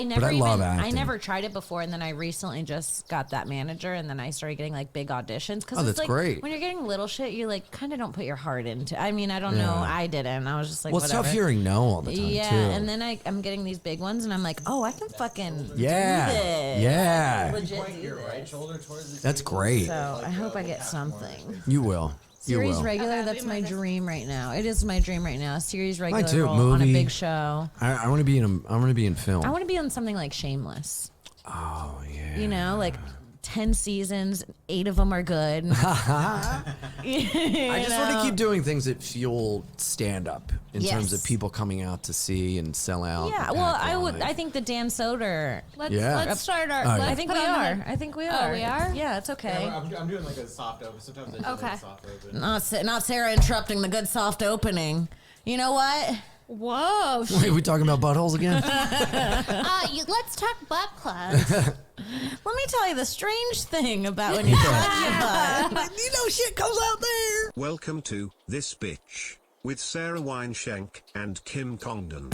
I love acting. I never tried it before, and then I recently just got that manager, and then I started getting like big auditions. Oh, that's great. When you're getting little shit, you like kind of don't put your heart into. I mean, I don't know. I didn't. I was just like, well, whatever. It's tough hearing no all the time, too. And then I'm getting these big ones, and I'm like, oh, I can fucking do this. Yeah. Legit do your right shoulder towards the That's great. So I hope I get something. You will. Series regular, that's my dream right now. It is my dream right now. A series regular too. role Movie. on a big show. I want to be in film. I want to be on something like Shameless. Oh yeah. You know, like 10 seasons, 8 of them are good. I just want to keep doing things that fuel stand up in terms of people coming out to see and sell out. Yeah, well, I think the Dan Soder. Let's start our. I think we are. I think we are. Oh, we are? Yeah, it's okay. Yeah, I'm doing like a soft open. Sometimes I do like a soft open. Not Sarah interrupting the good soft opening. You know what? Whoa. Wait, are we talking about buttholes again? Let's talk butt plugs. Let me tell you the strange thing about when you touch your butt. You know shit comes out there. Welcome to This Bitch with Sarah Wineshank and Kim Congdon.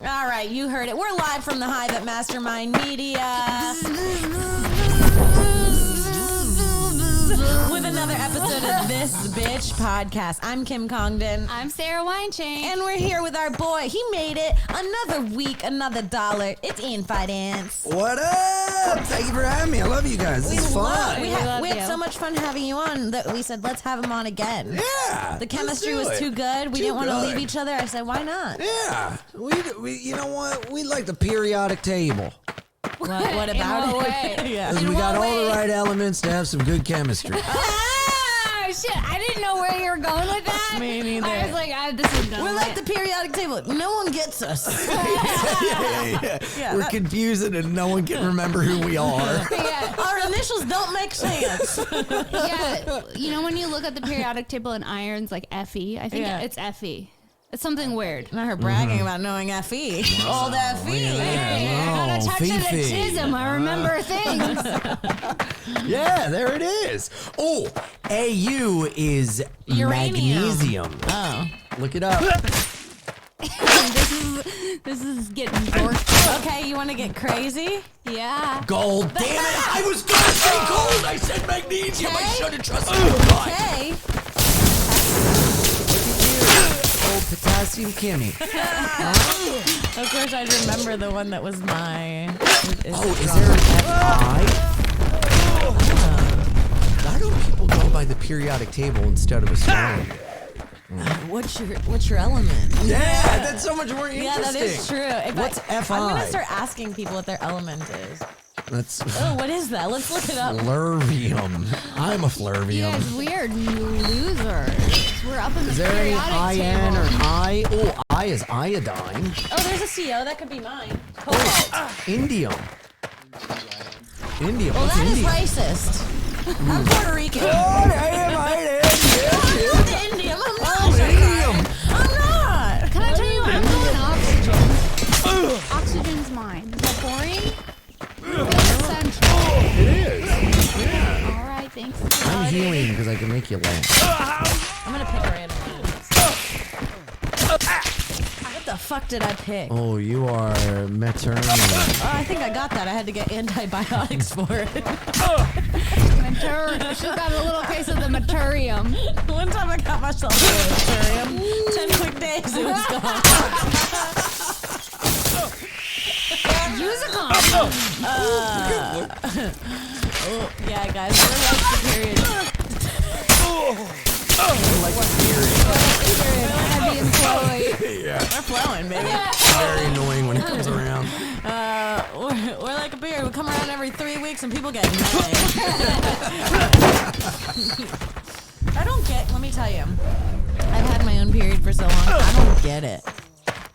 All right, you heard it. We're live from the Hive at Mastermind Media with another episode of This Bitch Podcast. I'm Kim Congdon. I'm Sarah Wineshank. And we're here with our boy. He made it. Another week, another dollar. It's Ian Fidance. What up? Thank you for having me. I love you guys. This is fun. We had so much fun having you on that we said, let's have him on again. Yeah. The chemistry was too good. We didn't want to leave each other. I said, why not? Yeah. We you know what? We like the periodic table. What about it? Yeah. Because we got all the right elements to have some good chemistry. Shit, I didn't know where you were going with that. Me neither. I was like, this is dumb. We're like the periodic table. No one gets us. We're confusing and no one can remember who we are. Yeah. Our initials don't make sense. Yeah, you know when you look at the periodic table in irons, like Fe, I think it's Fe. It's something weird. Not her bragging about knowing Fe. Old Fe. Got a touch of the chism. I remember things. Yeah, there it is. Oh, AU is uranium. Magnesium. Oh. Look it up. This is getting dorky. Okay, you want to get crazy? Yeah. Gold. Damn it. I was going to say gold. I said magnesium. I should have trusted you. Okay. Potassium Kimmy. Of course, I remember the one that was my. Is there an FI? Why don't people go by the periodic table instead of a spelling? What's your element? Yeah, that's so much more interesting. Yeah, that is true. What's FI? I'm gonna start asking people what their element is. What is that? Let's look it up. Flurvium. I'm a flurvium. Yeah, it's weird. You losers. We're up in the Is there any periodic IN table. or I? Oh, I is iodine. Oh, there's a CO. That could be mine. Indium. Indium. Well, What's that is indium? racist. I'm Puerto Rican. Oh, damn, I am. I'm not Indium. I'm not. Indium. I'm not. Can I tell you, I'm going oxygen. Oxygen's mine. Is that boring? It's essential. It is. All right, thanks. I'm helium because I can make you laugh. I'm gonna pick a random one. What the fuck did I pick? Oh, you are maternal. Oh, I think I got that. I had to get antibiotics for it. She got a little case of the maturium. One time I got myself a maturium. 10 quick days, it was gone. Use a condom. Yeah, guys, we're like the period. Like a period. Heavy and flowy. Yeah. We're flowing, baby. Very annoying when it comes around. We're like a period. We come around every 3 weeks and people get mad. I don't get, let me tell you. I've had my own period for so long. I don't get it.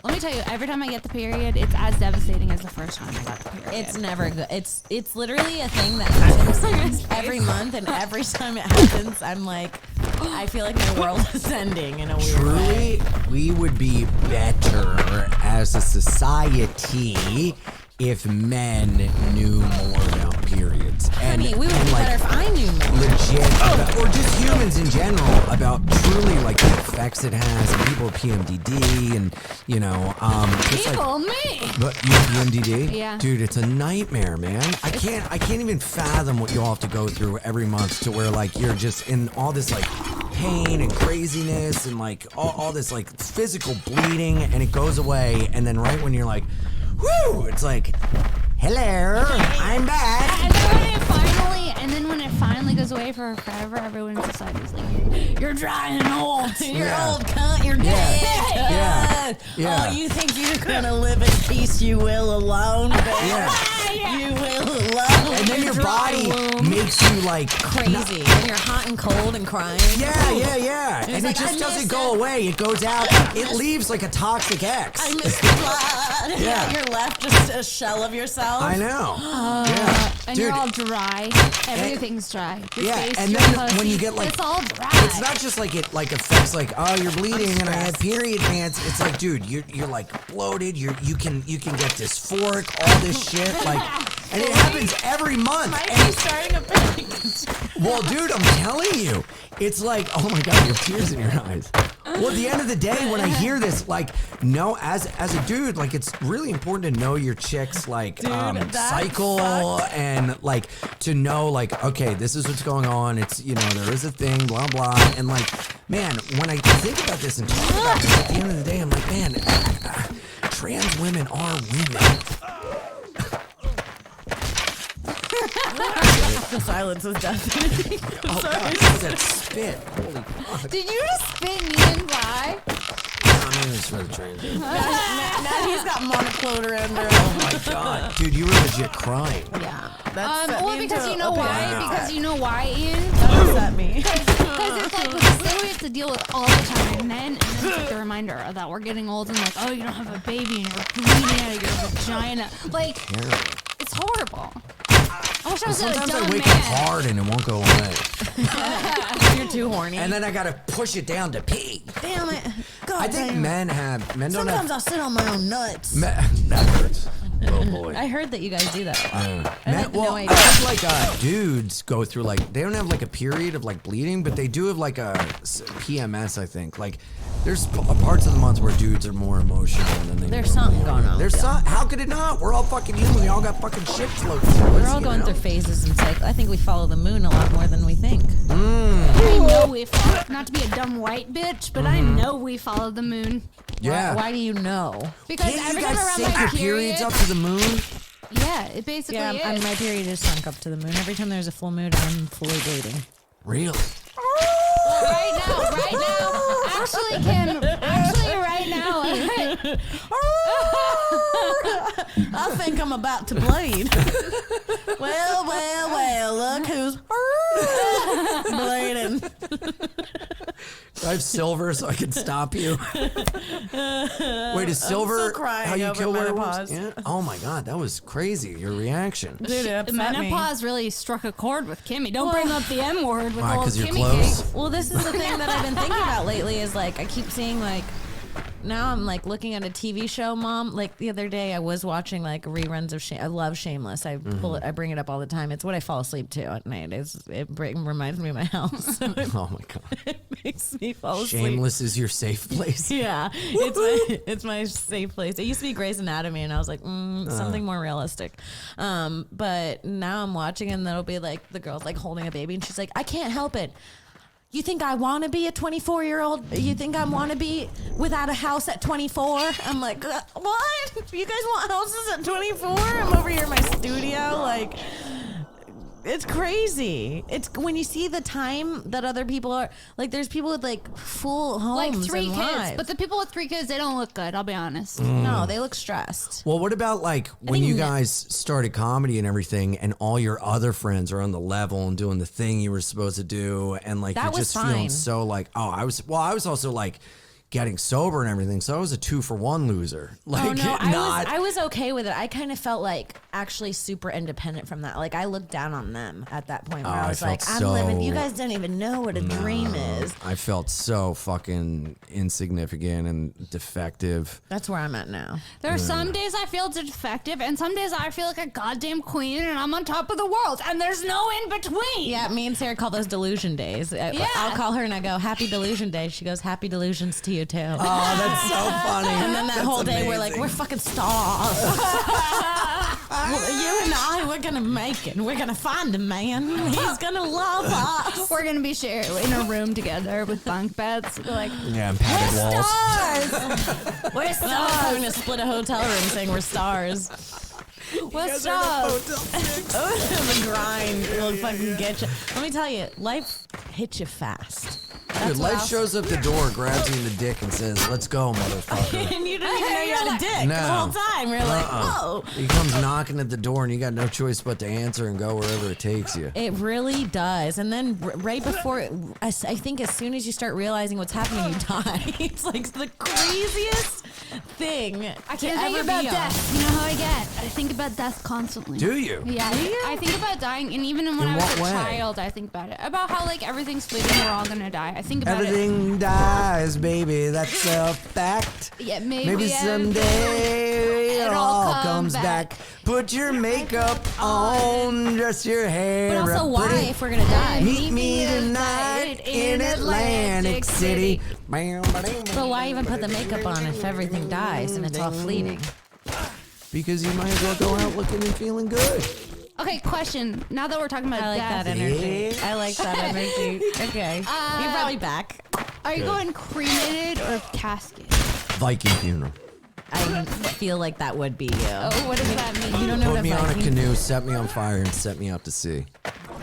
Let me tell you, every time I get the period, it's as devastating as the first time I got the period. It's never good. It's literally a thing that happens every month, and every time it happens, I'm like, I feel like my world is ending in a weird way. Truly, we would be better as a society if men knew more about periods. And, Honey, we would be like, better if I knew more. legit about, or just humans in general, about truly like the effects it has and people with PMDD and it's People, like, me. but you have PMDD? Yeah. Dude, it's a nightmare, man. I can't even fathom what you all have to go through every month to where like you're just in all this like pain and craziness and like all this like physical bleeding, and it goes away, and then right when you're like, whoo, it's like, hello, I'm back. And then when it finally goes away for forever, everyone in society is like, you're dry and old. You're Yeah. old cunt, you're dead. Yeah. Yeah. Oh, you think you're gonna live in peace? You will alone, bitch. Yeah. You will alone. And then your body makes you like crazy. And you're hot and cold and crying. Yeah. And like, it just I doesn't miss go it. away. It goes out. It leaves like a toxic X. I miss the blood. Yeah. You're left just a shell of yourself. I know. Yeah. And Dude, you're all dry. Everything's dry. Your Yeah, face, and your then pussy, when you get, like- it's all dry. it's not just like it like affects like, oh, you're bleeding and I had period pants. It's like, dude, you're like bloated. You can get dysphoric, all this shit, like, and it happens every month. Might And be starting a panic. well, dude, I'm telling you, it's like, oh my god, you have tears in your eyes. Well, at the end of the day, when I hear this, like, no, as a dude, like, it's really important to know your chick's like that cycle sucks. and like to know like, okay, this is what's going on. It's there is a thing, blah blah, and like, man, when I think about this and talk about this, at the end of the day, I'm like, man, trans women are women. The silence was deafening. Oh god, that spit. Holy fuck. Did you just spit me and fly? I mean, it's for the trans. Now he's got monoclother under him. Oh my god, dude, you were legit crying. Yeah. That Well, because you know why? Wow. Because you know why, Ian? upset me. Because it's like with the thing we have to deal with all the time, and then it's like the reminder that we're getting old and like, oh, you don't have a baby and you're bleeding out of your vagina. Like, it's horrible. I wish I was a Sometimes dumb I wake man. up hard and it won't go away. You're too horny. And then I gotta push it down to pee. Damn it. God I think damn. men don't Sometimes have. I'll sit on my own nuts. That hurts. Oh boy. I heard that you guys do that a lot. I Men, had well, no I idea. think like dudes go through like they don't have like a period of like bleeding, but they do have like a PMS. I think like there's parts of the month where dudes are more emotional than they. There's something going on. There's some. How could it not? We're all fucking human. We all got fucking shit floating through us. We're all going through phases and cycles. I think we follow the moon a lot more than we think. I know we follow, not to be a dumb white bitch, but I know we follow the moon. Yeah. Why do you know? Because Can't you every time guys around sync my your period, periods up to the moon? yeah, it basically Yeah, is. and my period is sunk up to the moon. Every time there's a full moon, I'm fully bleeding. Really? right now, actually, Kim, right now. I think I'm about to bleed. well, look who's bleeding. Do I have silver so I can stop you? Wait, is silver crying how you over kill menopause. werewolves? Yeah. Oh my god, that was crazy. Your reaction. Dude, it upset me. Menopause really struck a chord with Kimmy. Don't bring up the M word with Why? old 'Cause you're Kimmy close? cake. Well, this is the thing that I've been thinking about lately is like I keep seeing like now I'm like looking at a TV show, Mom. Like the other day, I was watching like reruns of I love Shameless. I pull it, I bring it up all the time. It's what I fall asleep to at night. Reminds me of my house. Oh my god. It makes me fall asleep. Shameless is your safe place. Yeah, it's my safe place. It used to be Grey's Anatomy, and I was like, something more realistic. But now I'm watching, and that'll be like the girl's like holding a baby, and she's like, I can't help it. You think I want to be a 24-year-old? You think I want to be without a house at 24? I'm like, what? You guys want houses at 24? I'm over here in my studio, like. It's crazy. It's when you see the time that other people are like. There's people with like full homes, Like 3 and kids, lives. but the people with 3 kids, they don't look good. I'll be honest. No, they look stressed. Well, what about like when you guys started comedy and everything, and all your other friends are on the level and doing the thing you were supposed to do, and like That you're was just feeling fine. so like, oh, I was also like, getting sober and everything. So I was a 2-for-1 loser. Like, Oh no, not. I was okay with it. I kind of felt like actually super independent from that. Like I looked down on them at that point where Oh, I was I like, felt I'm living. You so- guys don't even know what a dream is. I felt so fucking insignificant and defective. That's where I'm at now. There are some days I feel defective, and some days I feel like a goddamn queen, and I'm on top of the world, and there's no in between. Yeah, me and Sarah call those delusion days. I'll call her and I go, "Happy delusion day." She goes, "Happy delusions to you too." Oh, that's so funny. And then that whole day, we're like, we're fucking stars. You and I, we're gonna make it. We're gonna find a man. He's gonna love us. We're gonna be sharing in a room together with bunk beds. We're like, Yeah, and padded walls. Stars. We're stars. Having to split a hotel room saying we're stars. we're stars. The grind will fucking get you. Let me tell you, life hits you fast. Dude, life shows up the door, grabs you in the dick, and says, "Let's go, motherfucker." And you didn't even know you had a dick No. the whole time. You're like, whoa. He comes knocking at the door, and you got no choice but to answer and go wherever it takes you. It really does. And then right before, I think as soon as you start realizing what's happening, you die. It's like the craziest thing I can't think about death. You know how I get? I think about death constantly. Do you? Yeah, I think about dying, and even when In I was what a way? child, I think about it. About how like everything's fleeting, we're all gonna die. I think about Everything dies, baby. That's a fact. it. Yeah, Maybe someday it all comes back. Put your makeup on, dress your hair But also, up why pretty. if we're gonna die? Meet me tonight in Atlantic City. But why even put the makeup on if everything dies and it's all fleeting? Because you might as well go out looking and feeling good. Okay, question. Now that we're talking about I like death, that energy. I like that energy. Okay. You're probably back. are you going cremated or casket? Viking funeral. I feel like that would be you. Oh, what does that mean? You don't know Put what me a on a Viking. canoe, set me on fire, and set me out to sea.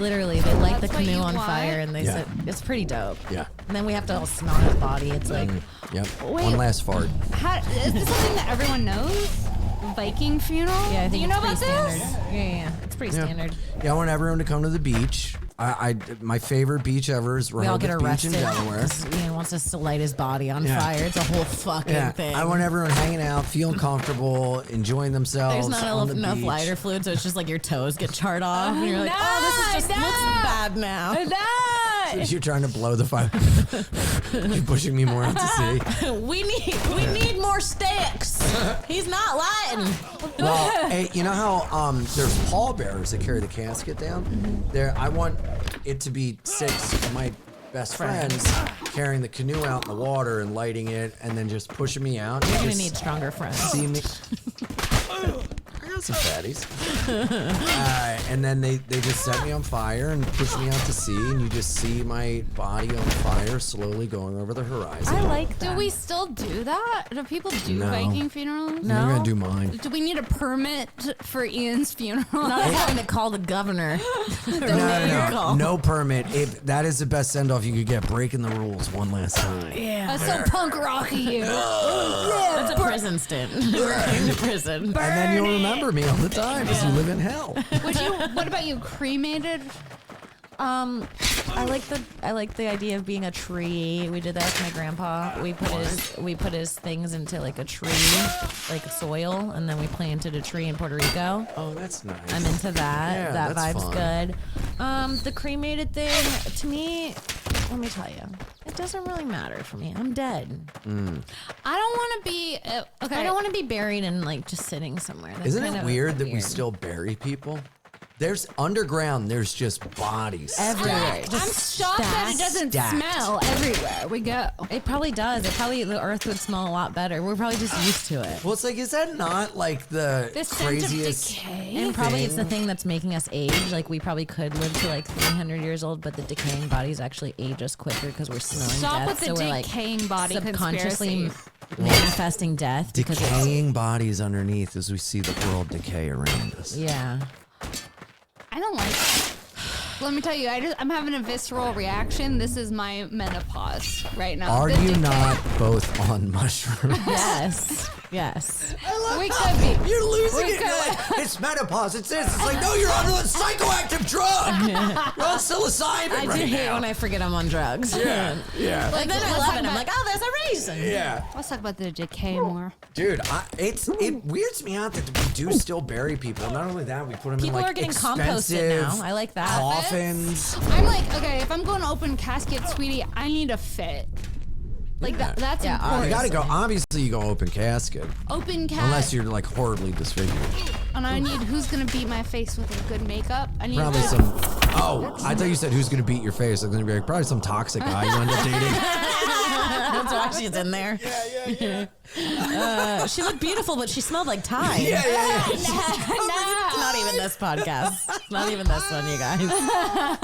Literally, they light the That's what canoe you on want? fire and they Yeah. said it's pretty dope. Yeah. And then we have to all smell his body. It's like Yep. Wait. One last fart. Is this something that everyone knows? Viking funeral? yeah, I think Do you it's know about pretty this? standard. Yeah, it's pretty Yeah. standard. Yeah, I want everyone to come to the beach. My favorite beach ever is We all get Rehoboth Beach in arrested Delaware. because Ian wants us to light his body on Yeah. fire. It's a whole fucking Yeah, thing. I want everyone hanging out, feeling comfortable, enjoying themselves. There's not on the enough beach. lighter fluid, so it's just like your toes get charred off, and you're like, oh, this is just looks bad now. You're trying to blow the fire. You're pushing me more out to sea. we need more sticks. He's not lighting. Well, hey, you know how there's pallbearers that carry the casket down? There, I want it to be 6 of my best friends carrying the canoe out in the water and lighting it, and then just pushing me out. You're gonna Just need stronger friends. see me. I got some fatties. And then they just set me on fire and push me out to sea, and you just see my body on fire slowly going over the horizon. I like Do that. we still do that? Do people do No. Viking funerals? No. I'm gonna do mine. Do we need a permit for Ian's funeral? Not having to call the governor. No permit. That is the best send off you could get. Breaking the rules one last time. Yeah. That's so punk rocky. That's a prison stint. We're in prison. And then you'll remember me all the time because you live in hell. What about you? Cremated? I like the idea of being a tree. We did that with my grandpa. We put his things into like a tree, like soil, and then we planted a tree in Puerto Rico. Oh, that's nice. I'm into that. Yeah, that that's vibe's fun. good. The cremated thing, to me, let me tell you, it doesn't really matter for me. I'm dead. I don't want to be. Okay. I don't want to be buried and like just sitting somewhere. That's Isn't kind it of weird that we still bury people? There's underground. There's just bodies. everywhere? I'm shocked that it doesn't stacked. smell everywhere we go. It probably does. The earth would smell a lot better. We're probably just used to it. Well, it's like, is that not like the This sense of craziest? decay. And probably it's the thing. thing that's making us age. Like we probably could live to like 300 years old, but the decaying bodies actually age us quicker because we're smelling Stop death. with the so we're like decaying body subconsciously conspiracy. manifesting death because it's, Decaying bodies underneath as we see the world decay around us. yeah. I don't like it. Let me tell you, I'm having a visceral reaction. This is my menopause right now. Are The you decay- not both on mushrooms? Yes. Yes. We could be. You're losing We it. You're could. like, it's menopause. It's this. It's like, no, you're on a psychoactive drug. You're on psilocybin I do right hate now. when I forget I'm on drugs. Yeah. But then I let's love talk it. I'm about- like, oh, there's a reason. Yeah. Let's talk about the decay more. Dude, it weirds me out that we do still bury people. Not only that, we put them People in like are getting expensive composted now. I like that. coffins. I'm like, okay, if I'm going to open casket, sweetie, I need a fit. Like that's Yeah, important. You gotta go. Obviously, you go open casket, Open casket. unless you're like horribly disfigured. And I need who's gonna beat my face with a good makeup. I need Probably some. Oh, I thought you said who's gonna beat your face. I'm gonna be like probably some toxic guy you end up dating. That's why she's in there. She looked beautiful, but she smelled like Tide. Yeah. It's not even this podcast. It's not even this one, you guys.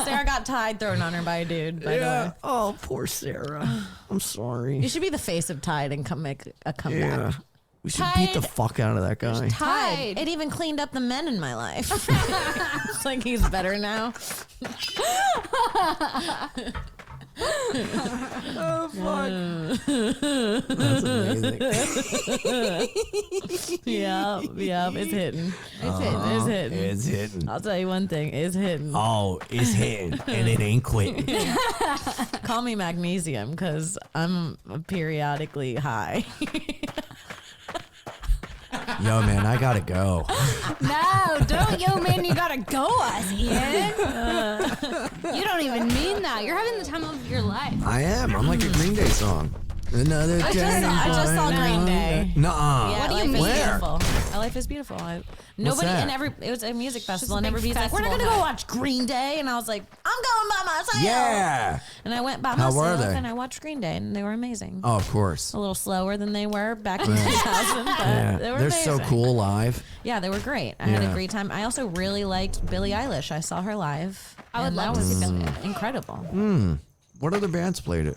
Sarah got Tide thrown on her by a dude, by the way. Oh, poor Sarah. I'm sorry. You should be the face of Tide and come make a comeback. Yeah. We should beat the Tide. fuck out of that guy. Tide. It even cleaned up the men in my life. It's like he's better now. That's amazing. Yeah, it's hitting. It's hitting. It's hitting. I'll tell you one thing, it's hitting. Oh, it's hitting, and it ain't quitting. Call me magnesium because I'm periodically high. Yo, man, I gotta go. No, don't, yo, man, you gotta go us, Ian. You don't even mean that. You're having the time of your life. I am. I'm like a Green Day song. Another I day. just saw Green Day. Nuh-uh. Yeah, What do you life mean? is Where? beautiful. Life is beautiful. Nobody that? and it was a music festival, a and big everybody's like, "We're not festival gonna go night. watch Green Day," and I was like, "I'm going by myself." Yeah. And I went by How were myself, they? and I watched Green Day, and they were amazing. Oh, of course. A little slower than they were back in 2000, but Yeah. they were They're amazing. so cool live. Yeah, they were great. I had a Yeah. great time. I also really liked Billie Eilish. I saw her live. I would and love that to was see Billie. incredible. What other bands played it?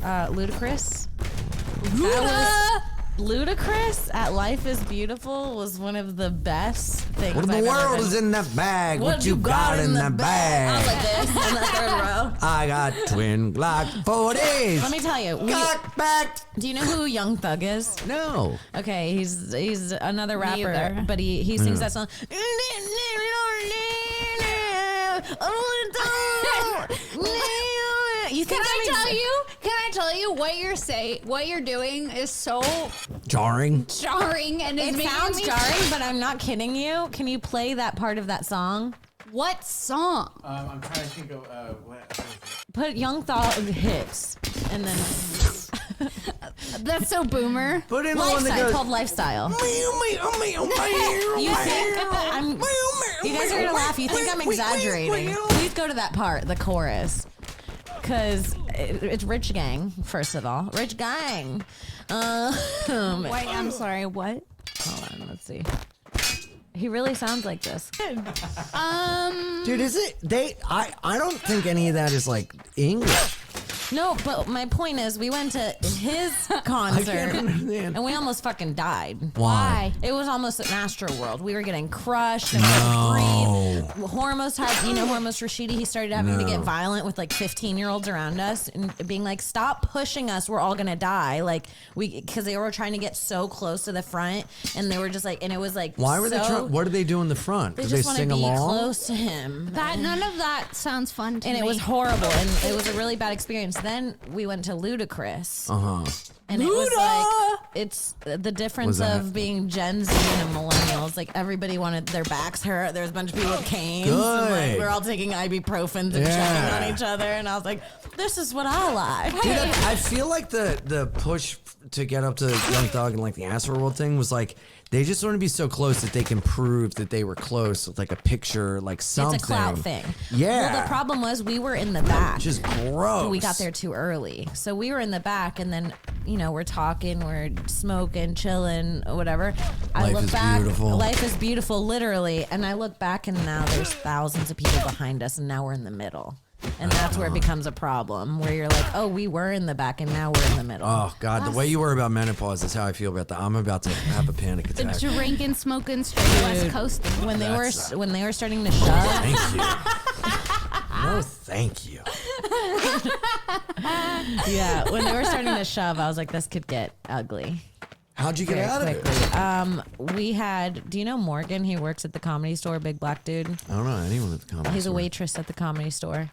Ludacris. That was Ludacris at Life is Beautiful was one of the best things. What in the I've ever world been- is in that bag? What you got in the bag? I was bag? like this in the third row. I got twin Glock 40s. Let me tell you. Got back. Do you know who Young Thug is? No. Okay, he's another rapper, Neither. but he sings that song. You Can think I I'm tell you? Can I tell you what you're doing is so Jarring. jarring and is It making sounds me. jarring, but I'm not kidding you. Can you play that part of that song? What song? I'm trying to think of what. Put Young Thug hits, and then That's so boomer. Put in the one that Lifestyle, goes. called Lifestyle. You think I'm? You guys are gonna laugh. You think I'm exaggerating? Please go to that part, the chorus, because it's Rich Gang. First of all, Rich Gang. Wait, I'm sorry. What? Hold on, let's see. He really sounds like this. Dude, is it? I don't think any of that is like English. No, but my point is, we went to his concert understand. and we almost fucking died. Why? It was almost an Astro World. We were getting crushed and No. breathe. Hormos had, Hormos Rashidi, he started having to get violent with like 15-year-olds around us and being like, stop pushing us. We're all going to die. Like, because they were trying to get so close to the front and they were just like, and it was like, Why were they trying? What did they do in the front? They Did just they want to sing be along? close to him. That none of that sounds fun to And me. it was horrible, and it was a really bad experience. Then we went to Ludacris, and it was like it's the difference What's that? of being Gen Z and millennials. Like everybody wanted their backs hurt. There's a bunch of people with canes. And like, Good. we're all taking ibuprofens and Yeah. checking on each other. And I was like, this is what I like. Dude, I feel like the push to get up to Young Thug and like the Astro World thing was like they just want to be so close that they can prove that they were close with like a picture, like something. It's a clout thing. Yeah. Well, the problem was we were in the back. Just gross. We got there too early. So we were in the back and then, we're talking, we're smoking, chilling, whatever. I Life look is back. beautiful. Life is beautiful, literally. And I look back and now there's thousands of people behind us and now we're in the middle. And that's where it becomes a problem where you're like, oh, we were in the back and now we're in the middle. Oh God, the way you were about menopause is how I feel about that. I'm about to have a panic attack. drinking, smoking, straight West Coast. When they That's- were starting to shove, Thank you. No, thank you. yeah, when they were starting to shove, I was like, this could get ugly. How'd you get very out of it? quickly. We had. Do you know Morgan? He works at the Comedy Store. Big black dude. I don't know anyone at the comedy He's a store. waitress at the Comedy Store.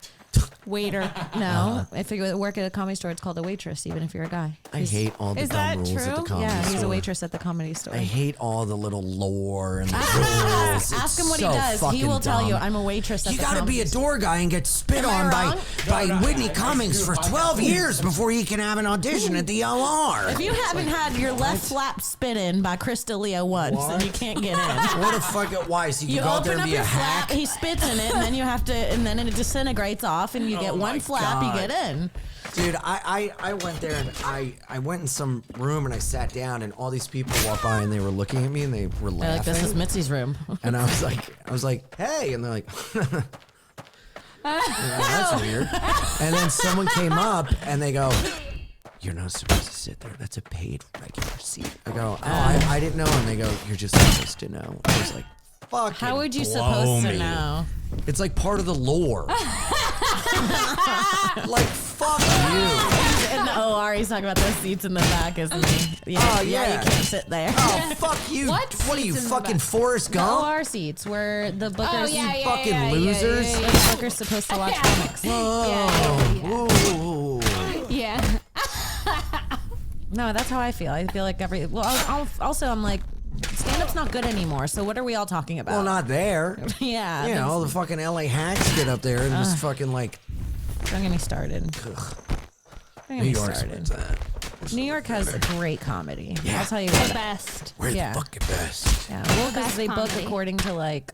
Waiter. No, if you work at a comedy store, it's called a waitress, even if you're a guy. I hate all the Is dumb that rules at the true? comedy Yeah, store. he's a waitress at the Comedy Store. I hate all the little lore and the rules. Ask him what so he does. He fucking will tell you, dumb. I'm a waitress at You the gotta Comedy be a Store. door guy and get spit Am I on wrong? by Whitney Cummings for 12 years before he can have an audition at the OR. If you haven't had your left flap spit in by Chris D'Elia once, then you can't get in. What the fuck? Why? So you You can go out there open and up be a your hack? flap, he spits in it, and then you have to, and then it disintegrates off, and you get my one flap, God. you get in. Dude, I went there and I went in some room and I sat down and all these people walked by and they were looking at me and they were They're like, laughing. this is Mitzi's room. And I was like, hey, and they're like, that's weird. And then someone came up and they go, you're not supposed to sit there. That's a paid regular seat. I go, oh, I didn't know. And they go, you're just supposed to know. I was like, fuck. How would you supposed to know? It's like part of the lore. Like, fuck you. In the OR, he's talking about those seats in the back, isn't he? Yeah, Oh, yeah. you can't sit there. Oh, fuck you. What What are you, seats in the fucking back? Forrest The Gump? OR seats where the bookers, Oh, yeah, yeah, fucking yeah, losers. Yeah, where the booker's supposed to watch comics. Oh, whoa. yeah. No, that's how I feel. I feel like I'm like, stand-up's not good anymore, so what are we all talking about? Well, not there. yeah. You know, the fucking LA hacks get up there and just fucking like. Don't get me started. Don't get New me York's started. that. New York has great comedy. Yeah. I'll tell you The what. best. We're Yeah. the fucking best. Yeah, well, because Best they book comedy. according to like,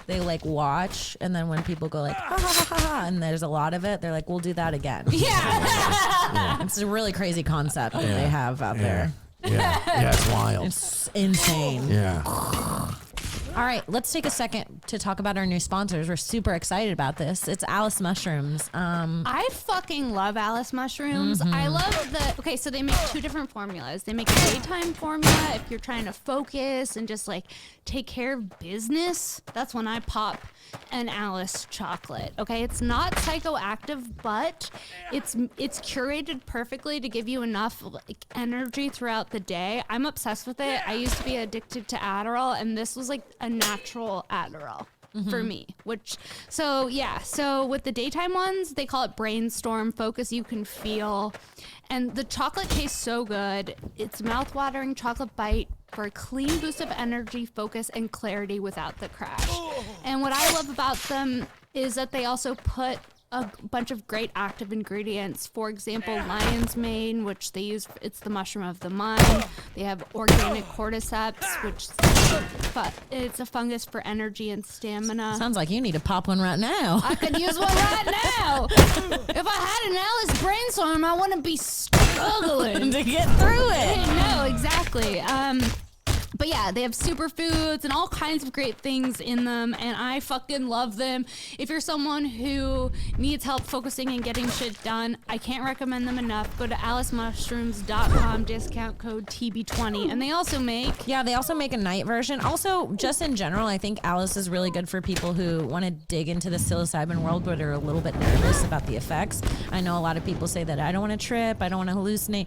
they like watch, and then when people go like, ha ha ha ha, ha and there's a lot of it, they're like, we'll do that again. Yeah. It's a really crazy concept that they have out there. Yeah, yeah, it's wild. It's insane. Yeah. All right, let's take a second to talk about our new sponsors. We're super excited about this. It's Alice Mushrooms. I fucking love Alice mushrooms. I love okay, so they make two different formulas. They make a daytime formula if you're trying to focus and just like take care of business. That's when I pop an Alice chocolate. Okay, it's not psychoactive, but it's curated perfectly to give you enough like energy throughout the day. I'm obsessed with it. I used to be addicted to Adderall, and this was like a natural Adderall for me. So with the daytime ones, they call it brainstorm focus. You can feel, and the chocolate tastes so good. It's mouth-watering chocolate bite for a clean boost of energy, focus, and clarity without the crash. And what I love about them is that they also put a bunch of great active ingredients. For example, lion's mane, which they use, it's the mushroom of the mind. They have organic cordyceps, which it's a fungus for energy and stamina. Sounds like you need to pop one right now. I could use one right now. If I had an Alice brainstorm, I wouldn't be struggling. to get through it. No, exactly. But yeah, they have superfoods and all kinds of great things in them, and I fucking love them. If you're someone who needs help focusing and getting shit done, I can't recommend them enough. Go to alicemushrooms.com, discount code TB20, and they also make... Yeah, they also make a night version. Also, just in general, I think Alice is really good for people who want to dig into the psilocybin world but are a little bit nervous about the effects. I know a lot of people say that I don't want to trip, I don't want to hallucinate.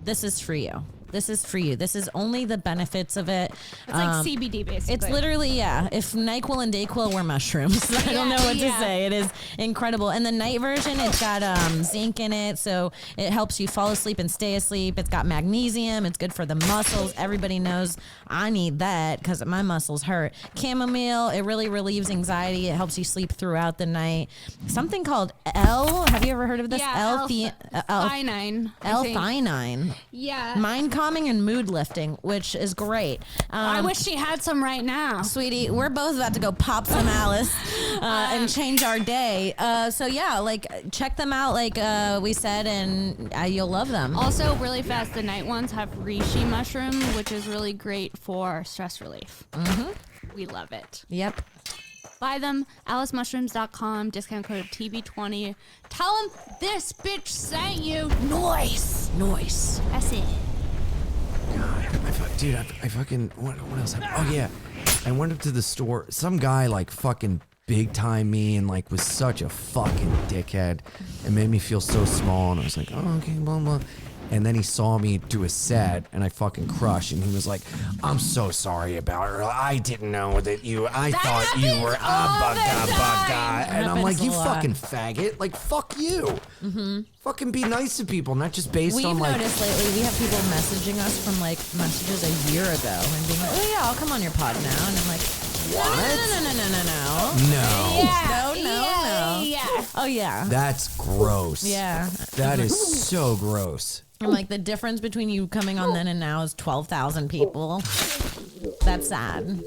This is for you. This is for you. This is only the benefits of it. It's like CBD, basically. It's literally, yeah. If NyQuil and DayQuil were mushrooms, I don't know what to say. It is incredible. And the night version, it's got zinc in it, so it helps you fall asleep and stay asleep. It's got magnesium. It's good for the muscles. Everybody knows I need that because my muscles hurt. Chamomile, it really relieves anxiety. It helps you sleep throughout the night. Something called Have you ever heard of this? Yeah, L-theanine. L-theanine. Yeah. Mind calming and mood lifting, which is great. I wish she had some right now. Sweetie, we're both about to go pop some Alice and change our day. So yeah, like check them out, like we said, and you'll love them. Also, really fast, the night ones have reishi mushroom, which is really great for stress relief. We love it. Yep. Buy them, alicemushrooms.com, discount code TB20. Tell them this bitch sent you. Noise. That's it. Dude, I fucking, what else happened? Oh yeah, I went up to the store. Some guy like fucking big time me and like was such a fucking dickhead. It made me feel so small, and I was like, oh okay, blah blah. And then he saw me do a set, and I fucking crushed. And he was like, "I'm so sorry about her. I didn't know that I thought you were And I'm like, Happens "You a lot. fucking faggot! Like, fuck you. Fucking be nice to people, not just based We've on like." noticed lately we have people messaging us from like messages a year ago and being like, "Oh yeah, I'll come on your pod now," and I'm like, What? No. No. No. Yeah. Oh yeah. That's gross. Yeah. That is so gross. I'm like, the difference between you coming on then and now is 12,000 people. That's sad.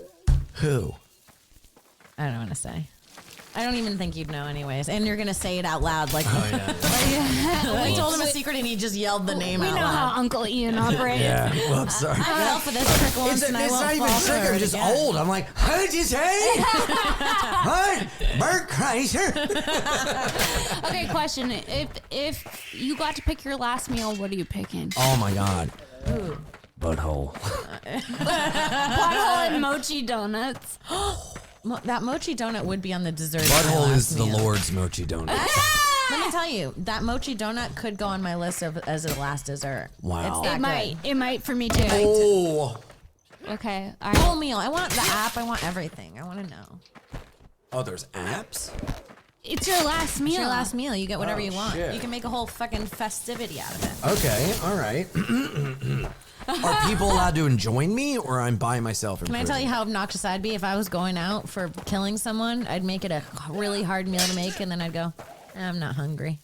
Who? I don't want to say. I don't even think you'd know anyways. And you're going to say it out loud. Like, I told him a secret and he just yelled the name We out know loud. how Uncle Ian operates. Yeah. Well, I'm sorry. I fell for this trick once and I It's won't not even fall for trick. I'm it just again. old. I'm like, what did you say? What? Bert Kreischer? Okay, question. If you got to pick your last meal, what are you picking? Oh my God. Butthole. Butthole and mochi donuts. That mochi donut would be on the dessert. of my Butthole last is the meal. Lord's mochi donut. Let me tell you, that mochi donut could go on my list as a last dessert. Wow. It's that It might. It might for me too. Oh. Okay. All good. right. Whole meal. I want the app. I want everything. I want to know. Oh, there's apps? It's your last meal. It's your last meal. You get whatever you want. shit. You can make a whole fucking festivity out of it. Okay, all right. Are people allowed to join me, or I'm by myself in Can I prison? tell you how obnoxious I'd be if I was going out for killing someone? I'd make it a really hard meal to make, and then I'd go, I'm not hungry.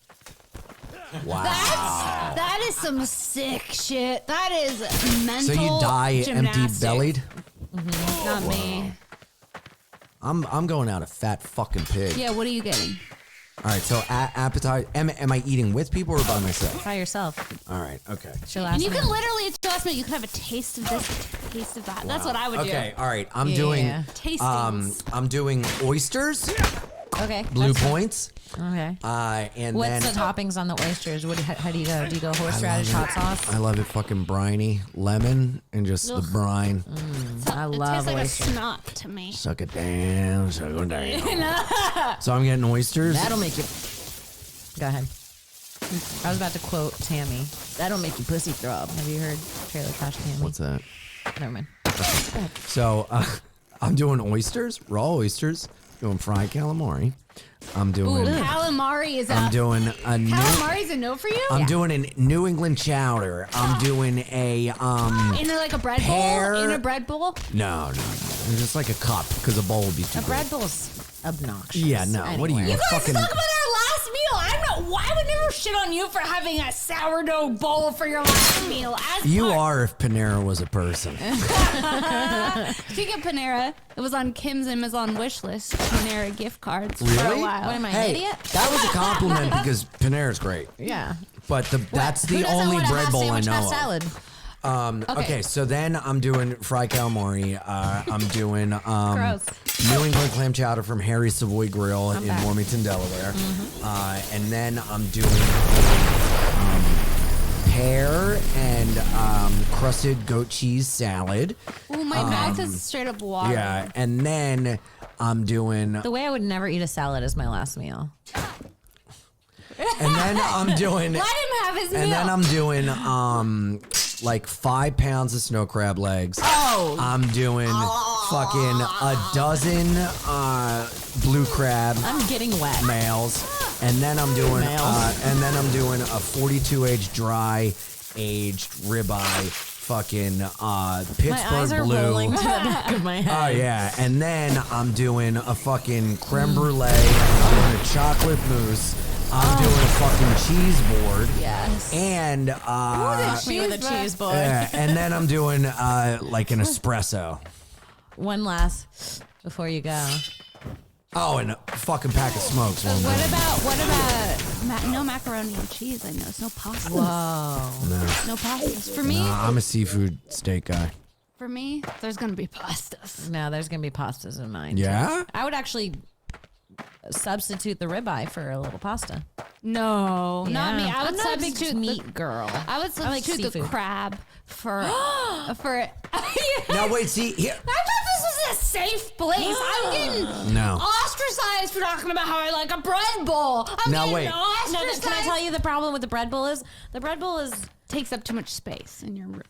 Wow. That is some sick shit. That is mental. So you die gymnastics. empty-bellied? Not me. I'm going out a fat fucking pig. Yeah. What are you getting? All right, so appetite. Am I eating with people or by myself? By yourself. All right, okay. It's your last And you meal. can literally, it's your last meal. You can have a taste of this, a taste of that. That's what I would Okay, all right. I'm Yeah. doing Tastings. I'm doing oysters, Okay. blue that's- points, Okay. and What's then the toppings on the oysters? How do you go? Do you go horseradish, I love hot it. sauce? I love it fucking briny, down, and just the brine. I It love tastes like oysters. a snot to me. Suck it down, suck it down. So I'm getting oysters. That'll make you. Go ahead. I was about to quote Tammy. That'll make you pussy throb. Have you heard Trailer Trash Tammy? What's that? Never mind. So I'm doing oysters, raw oysters. Doing fried calamari. I'm doing. Calamari is I'm a. doing a new. Calamari's a no for you? I'm doing a New England chowder. I'm doing a In like a bread pear- bowl? In a bread bowl? No. It's just like a cup because a bowl would be too A big. bread bowl's obnoxious. Yeah, no. What are you? Anyway. You guys fucking. talk about our last meal. I'm not. Why would never shit on you for having a sourdough bowl for your last meal? As You part- are if Panera was a person. Speaking of Panera, it was on Kim's Amazon wish list. Panera gift cards for a Really? while. What am I, an Hey, idiot? that was a compliment because Panera's great. Yeah. But that's Who the doesn't only want a bread half bowl I sandwich, half know of. salad? Okay, so then I'm doing fried calamari. I'm doing Gross. New England clam chowder from Harry's Savoy Grill in back. Wilmington, Delaware. And then I'm doing pear and crusted goat cheese salad. Ooh, my mouth is straight up water. Yeah, and then I'm doing, The way I would never eat a salad is my last meal. and then I'm doing, Let him have his meal. and then I'm doing like 5 pounds of snow crab legs. Oh. I'm doing fucking a dozen blue crab I'm getting wet. males, and then I'm doing a 42 age dry aged ribeye, fucking Pittsburgh My eyes are blue. rolling to the back of my Oh head. yeah, and then I'm doing a fucking creme brulee. I'm doing a chocolate mousse. I'm doing a fucking cheese board. Yes. And Me with a cheese board. and then I'm doing like an espresso. One last before you go. Oh, and a fucking pack of smokes. What about no macaroni and cheese? I know it's no pasta. Whoa. No pastas. For me, I'm a seafood steak guy. there's gonna be pastas. No, there's gonna be pastas in mine. Yeah? I would actually substitute the ribeye for a little pasta. No, not me. I I'm would not a big substitute meat girl. I would like substitute the seafood. crab for. Now wait, see here. I thought this was a safe place. I'm getting No. ostracized for talking about how I like a bread bowl. I'm Now, getting wait. ostracized. Can I tell you the problem with the bread bowl is? The bread bowl is Takes up too much space in your room.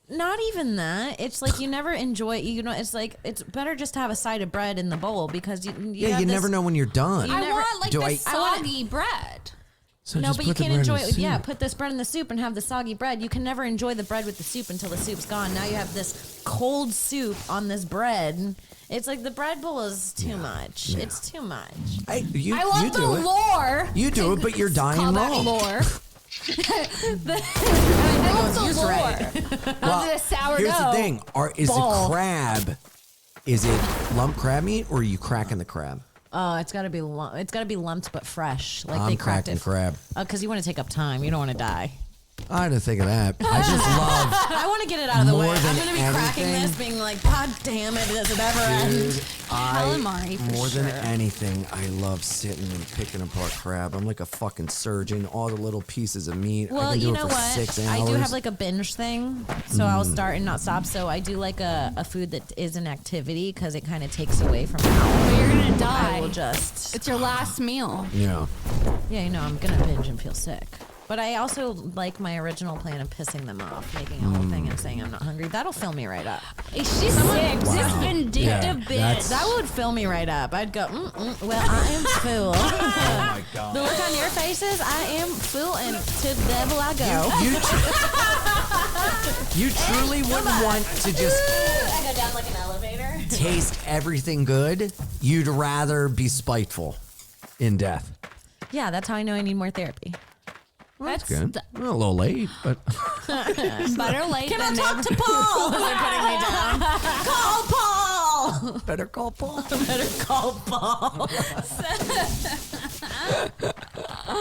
not even that. It's like you never enjoy. You know, it's like it's better just to have a side of bread in the bowl because you have you this- never know when you're done. I never- want like Do the I- soggy bread. So No, just but you put the can't bread in enjoy the it. Yeah, soup. put this bread in the soup and have the soggy bread. You can never enjoy the bread with the soup until the soup's gone. Now you have this cold soup on this bread. It's like the bread bowl is too much. Yeah. It's too much. I you want the do it. lore. You do it, but you're dying Call that wrong. lore. I want the lore of the sourdough. Here's the thing: is ball. the crab? Is it lump crab meat, or are you cracking the crab? Oh, it's got to be lumped but fresh. Like I'm they cracked cracking it. crab. Because you want to take up time. You don't want to die. I didn't think of that. I just love. I want to get it out of the way. More I'm than going to be cracking anything- this, being like, God damn it, does it ever end? Calamari, for more than sure. anything, I love sitting and picking apart crab. I'm like a fucking surgeon. All the little pieces of meat. I Well, can do you it know for what? 6 hours. I do have like a binge thing, so I'll start and not stop. So I do like a food that is an activity because it kind of takes away from how But you're gonna I will die. just. It's your last meal. Yeah. Yeah, you know, I'm gonna binge and feel sick. But I also like my original plan of pissing them off, making a whole thing and saying I'm not hungry. That'll fill me right up. She's sick. This vindictive Yeah, bitch. that's- That would fill me right up. I'd go, well, I am full. Oh my god. The look on your faces, I am full, and to the devil I go. You truly wouldn't want to just I go down like an elevator. taste everything good. You'd rather be spiteful in death. Yeah, that's how I know I need more therapy. That's good. Well, a little late, but Better late Can I than talk never. to Paul? They're putting me down. Call Paul. better call Paul. Better call Paul.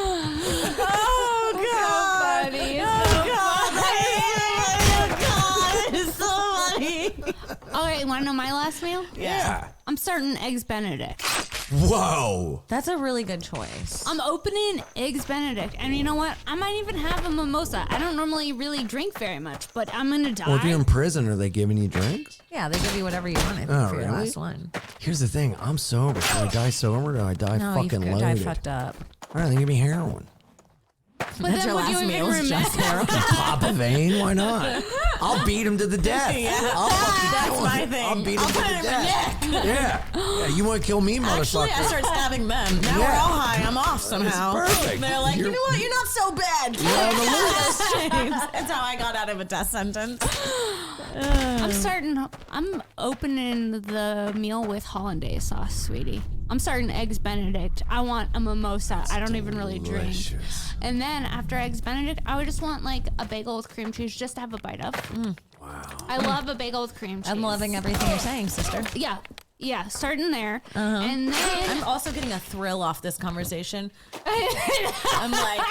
Oh God! Buddy. Oh God! It's so funny. Okay, you want to know my last meal? Yeah. I'm starting Eggs Benedict. Whoa. That's a really good choice. I'm opening Eggs Benedict. And you know what? I might even have a mimosa. I don't normally really drink very much, but I'm going to die. Well, if you're in prison, are they giving you drinks? Yeah, they give you whatever you want. I think, Oh, for your really? last one. Here's the thing: I'm sober. Do I die sober? Or do I die No, fucking you loaded? die fucked up. All right, then give me heroin. but That's then your would you last even meal is remember? just heroin. Pop a vein? Why not? I'll beat him to the death. I'll fucking That's kill him. my thing. I'll beat him I'll to put the it in death. my Yeah. You want to kill me, motherfucker? Actually, I start stabbing them. Now we're Yeah. all high. I'm off somehow. perfect. They're like, you know what? You're not so bad. You're on the loose. That's how I got out of a death sentence. I'm opening the meal with hollandaise sauce, sweetie. I'm starting Eggs Benedict. I want a mimosa. I don't even really drink. Delicious. And then after Eggs Benedict, I would just want like a bagel with cream cheese just to have a bite of. Wow. I love a bagel with cream cheese. I'm loving everything you're saying, sister. Yeah, starting there. And then I'm also getting a thrill off this conversation. I'm like,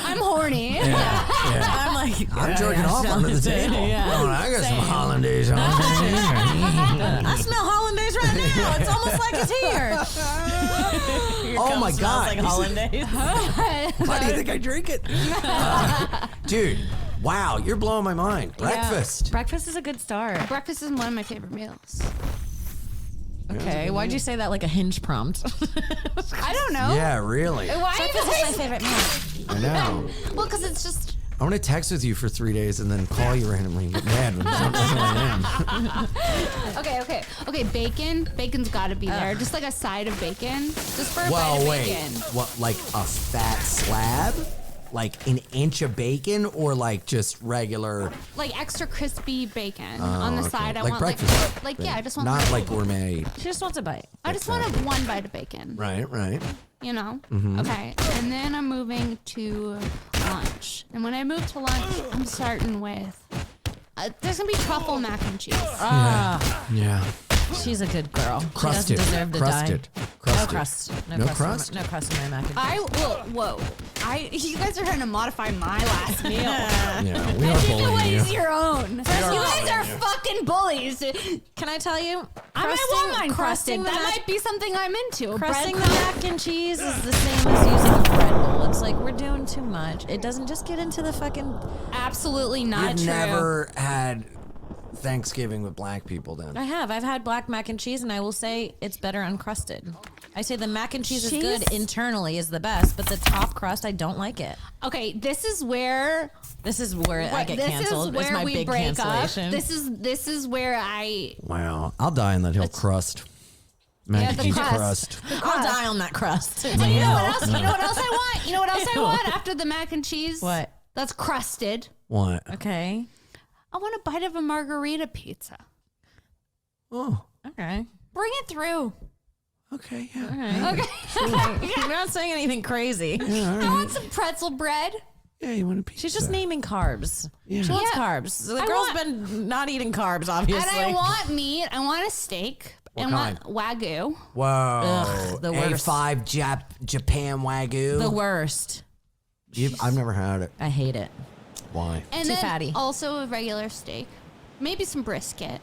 I'm horny. Yeah. I'm like, I'm jerking off under the table. Oh, I got some hollandaise on. I smell hollandaise right now. It's almost like it's here. Your Oh cum my smells God. like hollandaise. Why do you think I drink it? Dude, wow, you're blowing my mind. Breakfast. Yeah. Breakfast is a good start. Breakfast is one of my favorite meals. Okay, why'd you say that like a hinge prompt? I don't know. Yeah, really. Why Breakfast is my favorite meal. I know. Well, because it's just. I want to text with you for 3 days and then call you randomly and get mad when you don't know who I am. Okay. Bacon. Bacon's got to be there. Just like a side of bacon. Just for a bite Well, of wait. bacon. What, like a fat slab? Like an inch of bacon or like just regular? Like extra crispy bacon on the okay. side. I Like want breakfast. like yeah. I just want Not like gourmet. She just wants a bite. I just want one bite of bacon. Right. You know. Mm-hmm. Okay. And then I'm moving to lunch. And when I move to lunch, I'm starting with. There's gonna be truffle mac and cheese. Yeah. She's a good girl. Crusted. She doesn't deserve to Crusted. die. Crusted. No crust. No crust? No crust in my mac and cheese. Whoa. You guys are trying to modify my last meal. Yeah, we are Take bullying away you. your own. You guys are fucking bullies. Can I tell you? I might want mine crusting crusted. the That mac- might be something I'm into. Crusting the Bread mac and cheese is the same as using a bread bowl. It's like we're doing too much. It doesn't just get into the fucking. Absolutely not You've true. never had Thanksgiving with black people then. I have. I've had black mac and cheese, and I will say it's better uncrusted. I say the mac and cheese is good internally is the best, but the top crust, I don't like it. Okay, this is where I get canceled. This is It's where my we big break up. cancellation. This is where I. Wow. I'll die on that hill crust. Mac and the cheese crust. crust. I'll die on that crust. You know what else? You know what else I want? You know what else I want after the mac and cheese? What? That's crusted. What? Okay. I want a bite of a margarita pizza. Oh, Okay. Bring it through. okay, yeah. Okay. You're not saying anything crazy. I want some pretzel bread. Yeah, you want a pizza? She's just naming carbs. Yeah. She wants Yeah. carbs. The I girl's want- been not eating carbs, obviously. And I want meat. I want a steak. What I kind? want Wagyu. Whoa. Ugh, the worst. A5 Japan Wagyu. the worst. I've never had it. I hate it. Why? And Too then fatty. also a regular steak. Maybe some brisket.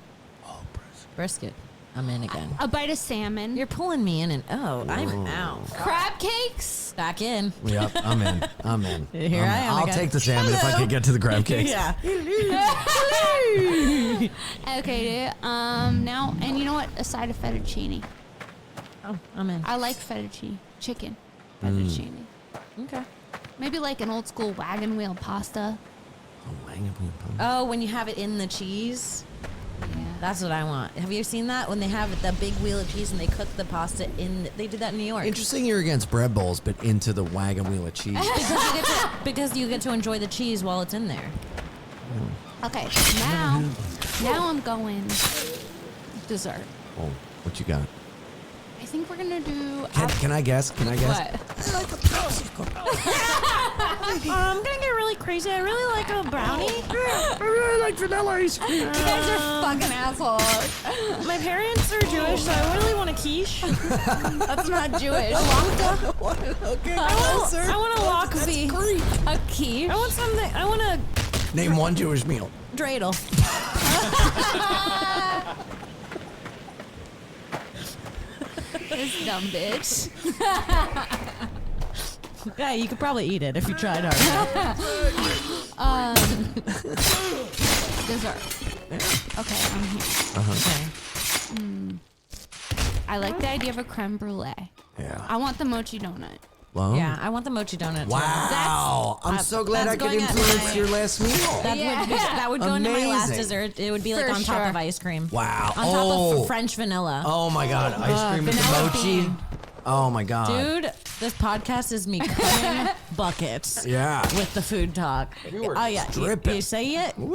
Brisket. I'm in again. A bite of salmon. You're pulling me in and I'm out. Crab cakes. Back in. Yep, I'm in. I'm in. Here I am I'll again. take the salmon if I could get to the crab cakes. Yeah. Okay. Now, and you know what? A side of fettuccine. Oh, I'm in. I like fettuccine. Chicken. Fettuccine. Okay. Maybe like an old school wagon wheel pasta. Oh, when you have it in the cheese? Yeah. That's what I want. Have you seen that? When they have the big wheel of cheese and they cook the pasta in... They did that in New York. Interesting you're against bread bowls, but into the wagon wheel of cheese. Because you get to enjoy the cheese while it's in there. Okay. Now I'm going dessert. Oh, what you got? I think we're gonna do. Can I guess? Can I guess? What? I'm gonna get really crazy. I really like a brownie. I really like vanilla ice cream. You guys are fucking assholes. My parents are Jewish, so I really want a quiche. That's not Jewish. Okay, I want a lakvi. A quiche. I want something. I want a Name one Jewish meal. dreidel. This dumb bitch. Yeah, you could probably eat it if you tried hard. Dessert. Okay, I'm here. Okay. I like the idea of a creme brulee. Yeah. I want the mochi donut. Well, Yeah, I want the mochi donut. too. Wow. I'm so glad I that's could going at influence my- your last meal. That would go into my last Amazing. dessert. It would be like For on top sure. of ice cream. Wow. On top of French vanilla. Oh my God. Ice cream with the vanilla mochi. bean. Oh my God. Dude, this podcast is me cutting buckets Yeah. with the food talk. You were Oh yeah, dripping. you see it? Woo.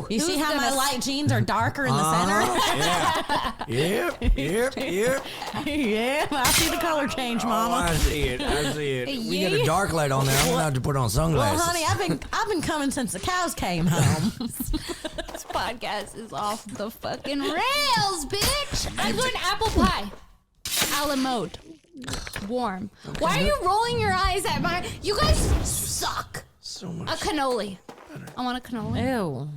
You see Who's how my gonna- light jeans are darker in the Yeah. Yep. Yep. Yep. center? Yeah, I see the color change, Oh, Mama. I see it. I see it. We get a Yeah. dark light on there. I'm gonna have to put on Well, sunglasses. honey, I've been coming since the cows came home. This podcast is off the fucking rails, bitch. I want apple pie. A la mode. Warm. Why are you rolling your eyes at my... You guys suck. So A much. cannoli. I want a cannoli. Ew.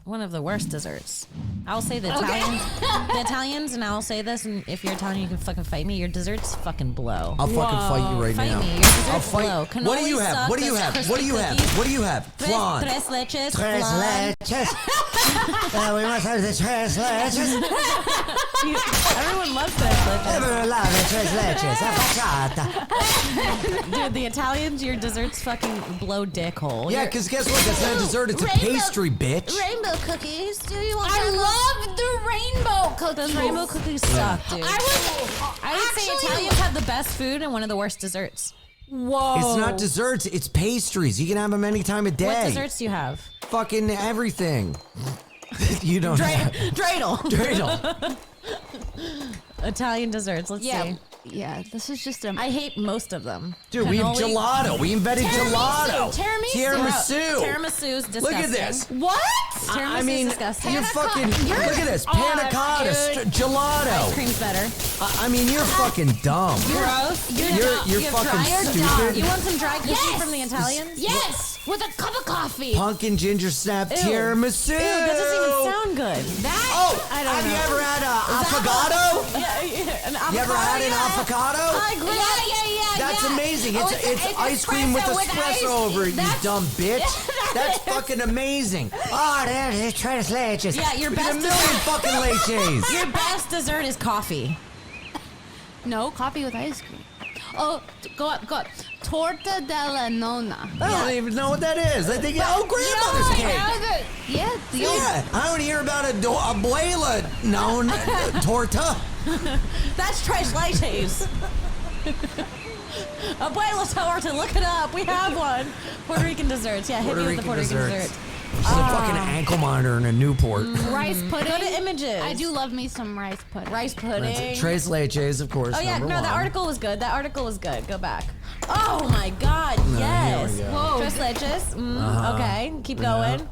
One of the worst desserts. I'll say the Italians, and I'll say this, and if you're Italian, you can fucking fight me. Your desserts fucking blow. I'll fucking fight you right Fight now. me. Your desserts I'll fight. blow. What do you Cannolis have? suck. What do you There's have? What do you crispy have? cookies. What do you have? Flan. Tres leches. Tres flan. leches. We must have the tres leches. Everyone loves tres leches. Ever love the tres leches. Affacciata. Dude, the Italians, your desserts fucking blow dick hole. Yeah, Your- because guess what? That's not dessert. It's a Rainbow- pastry, bitch. Rainbow cookies. Do you want I love the rainbow cookies. those rainbow cookies suck, dude. I would say Italians have the best food and one of the worst desserts. Whoa. It's not desserts. It's pastries. You can have them any time of day. What desserts do you have? Fucking everything. You don't have. Dreidel. Dreidel. Italian desserts. Let's see. Yeah, this is just a... I hate most of them. Dude, we have Cannoli- gelato. We invented gelato. Tiramisu. Tiramisu's disgusting. Look at this. What? I mean, disgusting. you're fucking. Look at this. Panna cotta, dude. gelato. Ice cream's better. I mean, you're fucking dumb. Gross. You're fucking stupid. You want some dry cookie Yes. from the Italians? Yes, with a cup of coffee. Pumpkin ginger snap Ew. tiramisu. Ew, that doesn't even sound good. Oh, I don't have you know. ever had affogato? An You ever had an avocado? Yeah. That's yeah. amazing. Oh, It's ice cream with espresso espresso ice. over it, you That's- dumb bitch. That's fucking amazing. Oh, there's tres leches. Yeah, your We get best a million fucking leches. Your best dessert is coffee. No, coffee with ice cream. Oh, go up. Torta de la nona. I don't even know what that is. I think, grandmother's cake. Yeah, I don't hear about abuela known torta. That's tres leches. Abuela torta, look it up. We have one. Puerto Rican desserts. Yeah, hit me with the Puerto Rican dessert. It's a fucking ankle monitor in a Newport. Rice pudding. Go to images. I do love me some rice pudding. Rice pudding. Tres leches, of course. Oh yeah, number no, one. that article was good. That article was good. Go back. Oh my God, here yes. we go. Whoa. Tres leches. Okay, keep going.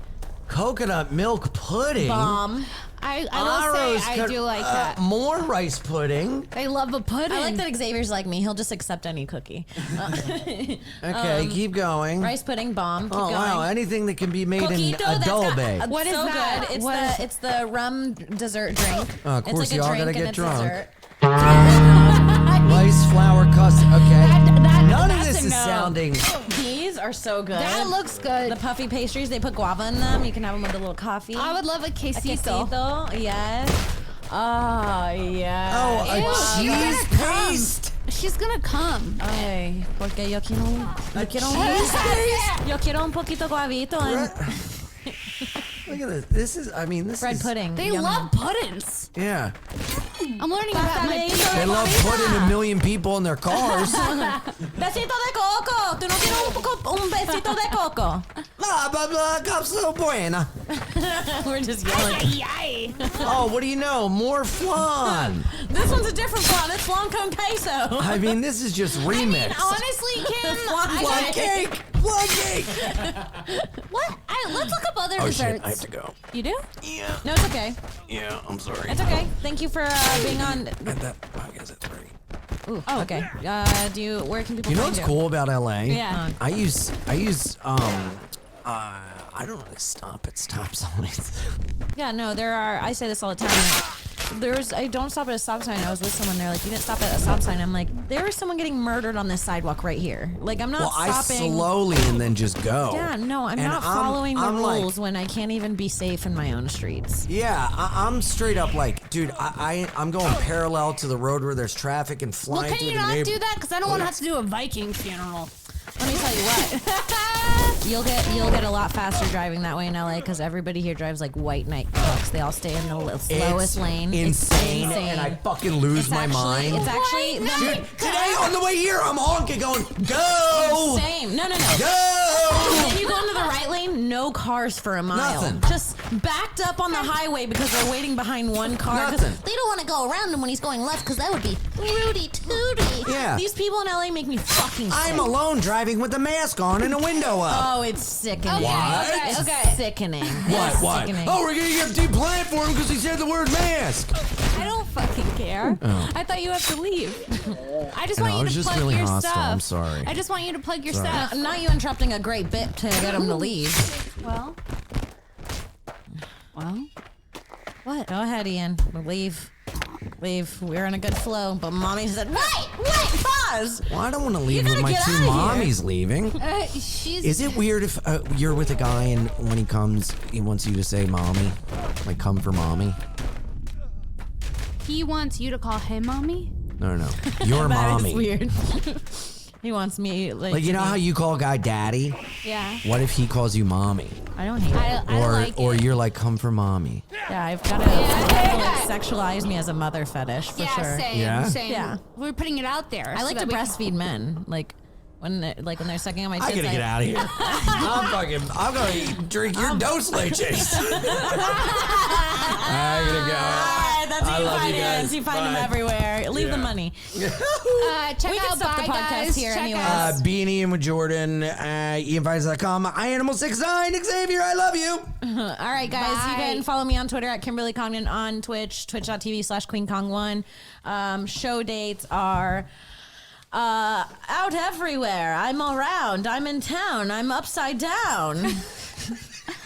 Coconut milk pudding. Bomb. I will say I do like that. More rice pudding. They love a pudding. I like that Xavier's like me. He'll just accept any cookie. Okay, keep going. Rice pudding, bomb. Keep going. Wow, anything that can be made Coquito, in adobe. What is so that? good. What It's the rum dessert drink. Of course, it's like y'all a drink gotta and get it's drunk. dessert. Rice, flour, custard. Okay. None of that's this a is no. sounding. These are so good. That looks good. The puffy pastries, they put guava in them. You can have them with a little coffee. I would love a quesito. Quesito, yes. Oh, yeah. Oh, a Ew, cheese you're gonna paste. She's gonna come. Ay, porque yo quiero un poquito guavito and Look at this. This is. I mean, this bread is. pudding. They Yum. love puddings. Yeah. I'm learning about my They love putting a million people in their cars. Besito de coco. ¿Tú no quieres un besito de coco? Blah blah blah. Capsule buena. We're just yelling. Oh, what do you know? More flan. This one's a different flan. It's flan con queso. I mean, this is just remix. Honestly, Kim, Flan cake. Flan cake. what? Let's look up other Oh desserts. shit! I have to go. You do? Yeah. No, it's okay. Yeah. I'm sorry. It's okay. Thank you for being on. That podcast at 3. Ooh, okay. Where can people You know find what's cool about LA? Yeah. I use I don't really stop at stop signs. Yeah, no, there are. I say this all the time. I don't stop at a stop sign. I was with someone. They're like, you didn't stop at a stop sign. I'm like, there is someone getting murdered on this sidewalk right here. Like, I'm not Well, I stopping. slowly and then just go. Yeah, no, I'm And not following the I'm like- rules when I can't even be safe in my own streets. Yeah, I'm straight up like, dude, I'm going parallel to the road where there's traffic and Well, flying can through you the not neighborhood. do that? Because I don't want to have to do a Viking funeral. Let me tell you what. You'll get a lot faster driving that way in LA because everybody here drives like white knight trucks. They all stay in the slowest lane. Insane, It's insane. and I fucking lose my mind. It's actually Dude, today on the way here, I'm honking, going, go, same. No. go. Then you go into the right lane, no cars for a mile. Nothing. Just backed up on the highway because they're waiting behind one car. 'Cause Nothing. they don't want to go around him when he's going left because that would be Rudy Tooty. Yeah. These people in LA make me fucking sick. I'm alone driving with the mask on and a window up. Oh, it's sickening. What? It's Okay. sickening. What? It's What? sickening. Oh, we're gonna get deplant for him because he said the word mask. I don't fucking care. I thought you have to leave. I just want No, I you was to just plug really your hostile. stuff. I'm sorry. I just want you to plug your Sorry. stuff. Not you interrupting a great bit to get him to leave. Well. What? Go ahead, Ian. Leave. We're in a good flow. But mommy said, wait, pause. Well, I don't want to leave with gotta my get two outta here. mommies leaving. She's. Is it weird if you're with a guy and when he comes, he wants you to say mommy? Like, come for mommy? He wants you to call him mommy? No. Your That is mommy. weird. He wants me Like, you know how you call a guy daddy? Yeah. What if he calls you mommy? I don't hate it. I like or it. you're like, come for mommy. Yeah, I've got to sexualize me as a mother fetish for Yeah, sure. same, Yeah? same. Yeah. We're putting it out there. I like so to that we- breastfeed men, like when they're sucking on my tits. I gotta get out of here. I'm gonna drink your dos leches. I gotta go. Alright, that's I how you love find you him. guys. You find him Bye. everywhere. Leave the Yeah. money. Check We can out stop the Bye podcast Guys. here Check anyway. out- Being Ian with Jordan, IanFinance.com, iAnimal69, Xavier, I love you. All right, guys. You Bye. can follow me on Twitter at Kimberly Congdon, on Twitch, twitch.tv/QueenKong1. Show dates are out everywhere. I'm around. I'm in town. I'm upside down.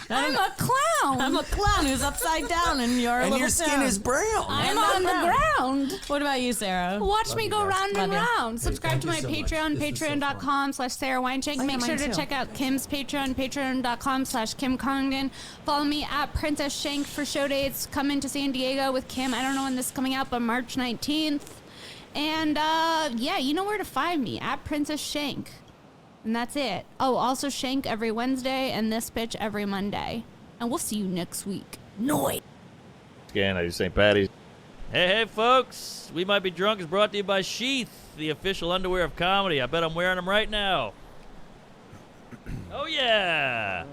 I'm a clown. I'm a clown who's upside down, and you're a And little your skin toad. is brown. I'm on the ground. What about you, Sarah? Watch me go round and Love you. round. Subscribe to my Patreon, patreon.com/SarahWeincheck. Make sure to check out Kim's Patreon, patreon.com/Kim Congdon. Follow me at Princess Shank for show dates. Come into San Diego with Kim. I don't know when this is coming out, but March 19th. And yeah, you know where to find me, at Princess Shank. And that's it. Oh, also Shank every Wednesday and this bitch every Monday. And we'll see you next week. Noid. Again, I do St. Patty's. Hey, folks. We Might Be Drunk is brought to you by Sheath, the official underwear of comedy. I bet I'm wearing them right now. Oh, yeah.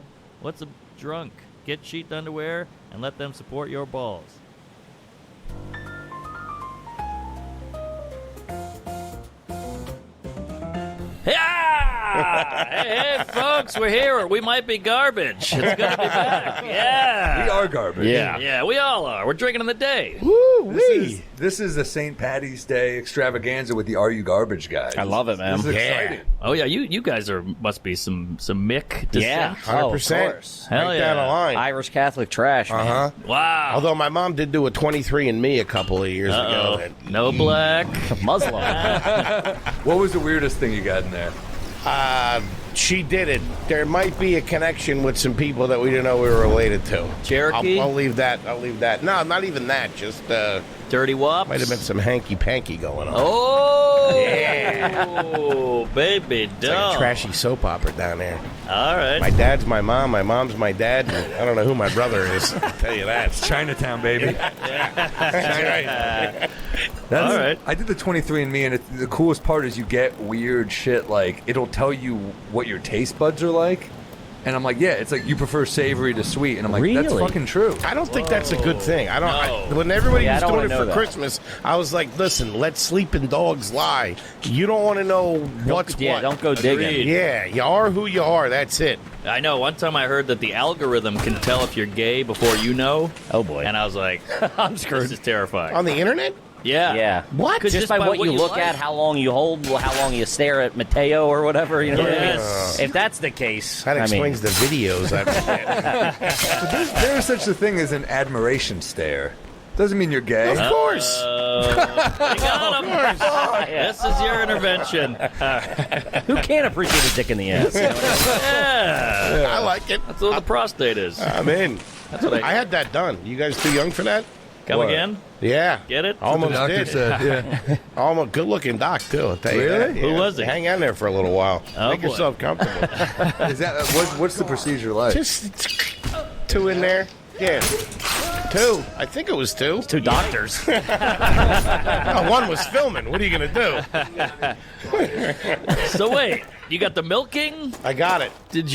What's a drunk? Get Sheath underwear and let them support your balls. Yeah! Hey, folks, we're here. We might be garbage. It's good to be back. Yeah. We are garbage. Yeah, we all are. We're drinking in the day. This is the St. Patty's Day extravaganza with the Are You Garbage guys. I love it, man. This is exciting. Oh, yeah, you guys must be some Mick Yeah, descent. 100%. Hell right yeah. down the line. Irish Catholic trash, man. Uh-huh. Wow. Although my mom did do a 23andMe a couple of years Uh-oh. ago. No black. Muslim. What was the weirdest thing you got in there? She did it. There might be a connection with some people that we didn't know we were related to. Cherokee? I'll leave that. No, not even that. Just Dirty Wops. might have been some hanky-panky going on. Oh, Yeah. baby It's doll. like a trashy soap opera down there. All right. My dad's my mom. My mom's my dad. And I don't know who my brother is. I'll tell you that. Chinatown, baby. All right. I did the 23andMe, and the coolest part is you get weird shit. Like, it'll tell you what your taste buds are like. And I'm like, yeah, it's like you prefer savory to sweet. And I'm like, that's Really? fucking true. I don't think that's a good thing. I don't. No. When everybody Yeah, I was don't doing wanna it know for that. Christmas, I was like, listen, let sleeping dogs lie. You don't want to know what's Yeah, what. don't go digging. Agreed. Yeah, you are who you are. That's it. I know. One time I heard that the algorithm can tell if you're gay before you know. Oh, boy. And I was like, I'm screwed. this is terrifying. On the internet? Yeah. Yeah. What? 'Cause Just by what you look like. at, how long you hold, how long you stare at Mateo or whatever, you know what I Yes. mean? If that's the case, That explains the videos I've been getting. There is such a thing as an admiration stare. Doesn't mean you're gay. Of course. You got him. This is your intervention. who can't appreciate a dick in the ass? Yeah. I like it. That's what the prostate is. I'm in. That's what I had that done. You guys too young for that? Come What? again? Yeah. Get it? Almost The doctor did. said, yeah. Almost good-looking doc too. I'll tell you Really? that. Who Yeah. was he? Hang on there for a little while. Oh, Make boy. yourself comfortable. Is that what's the procedure like? Just two in there. Yeah. Two. I think it was two. Two doctors. Oh, one was filming. What are you going to do? So wait, you got the milking? I got it. Did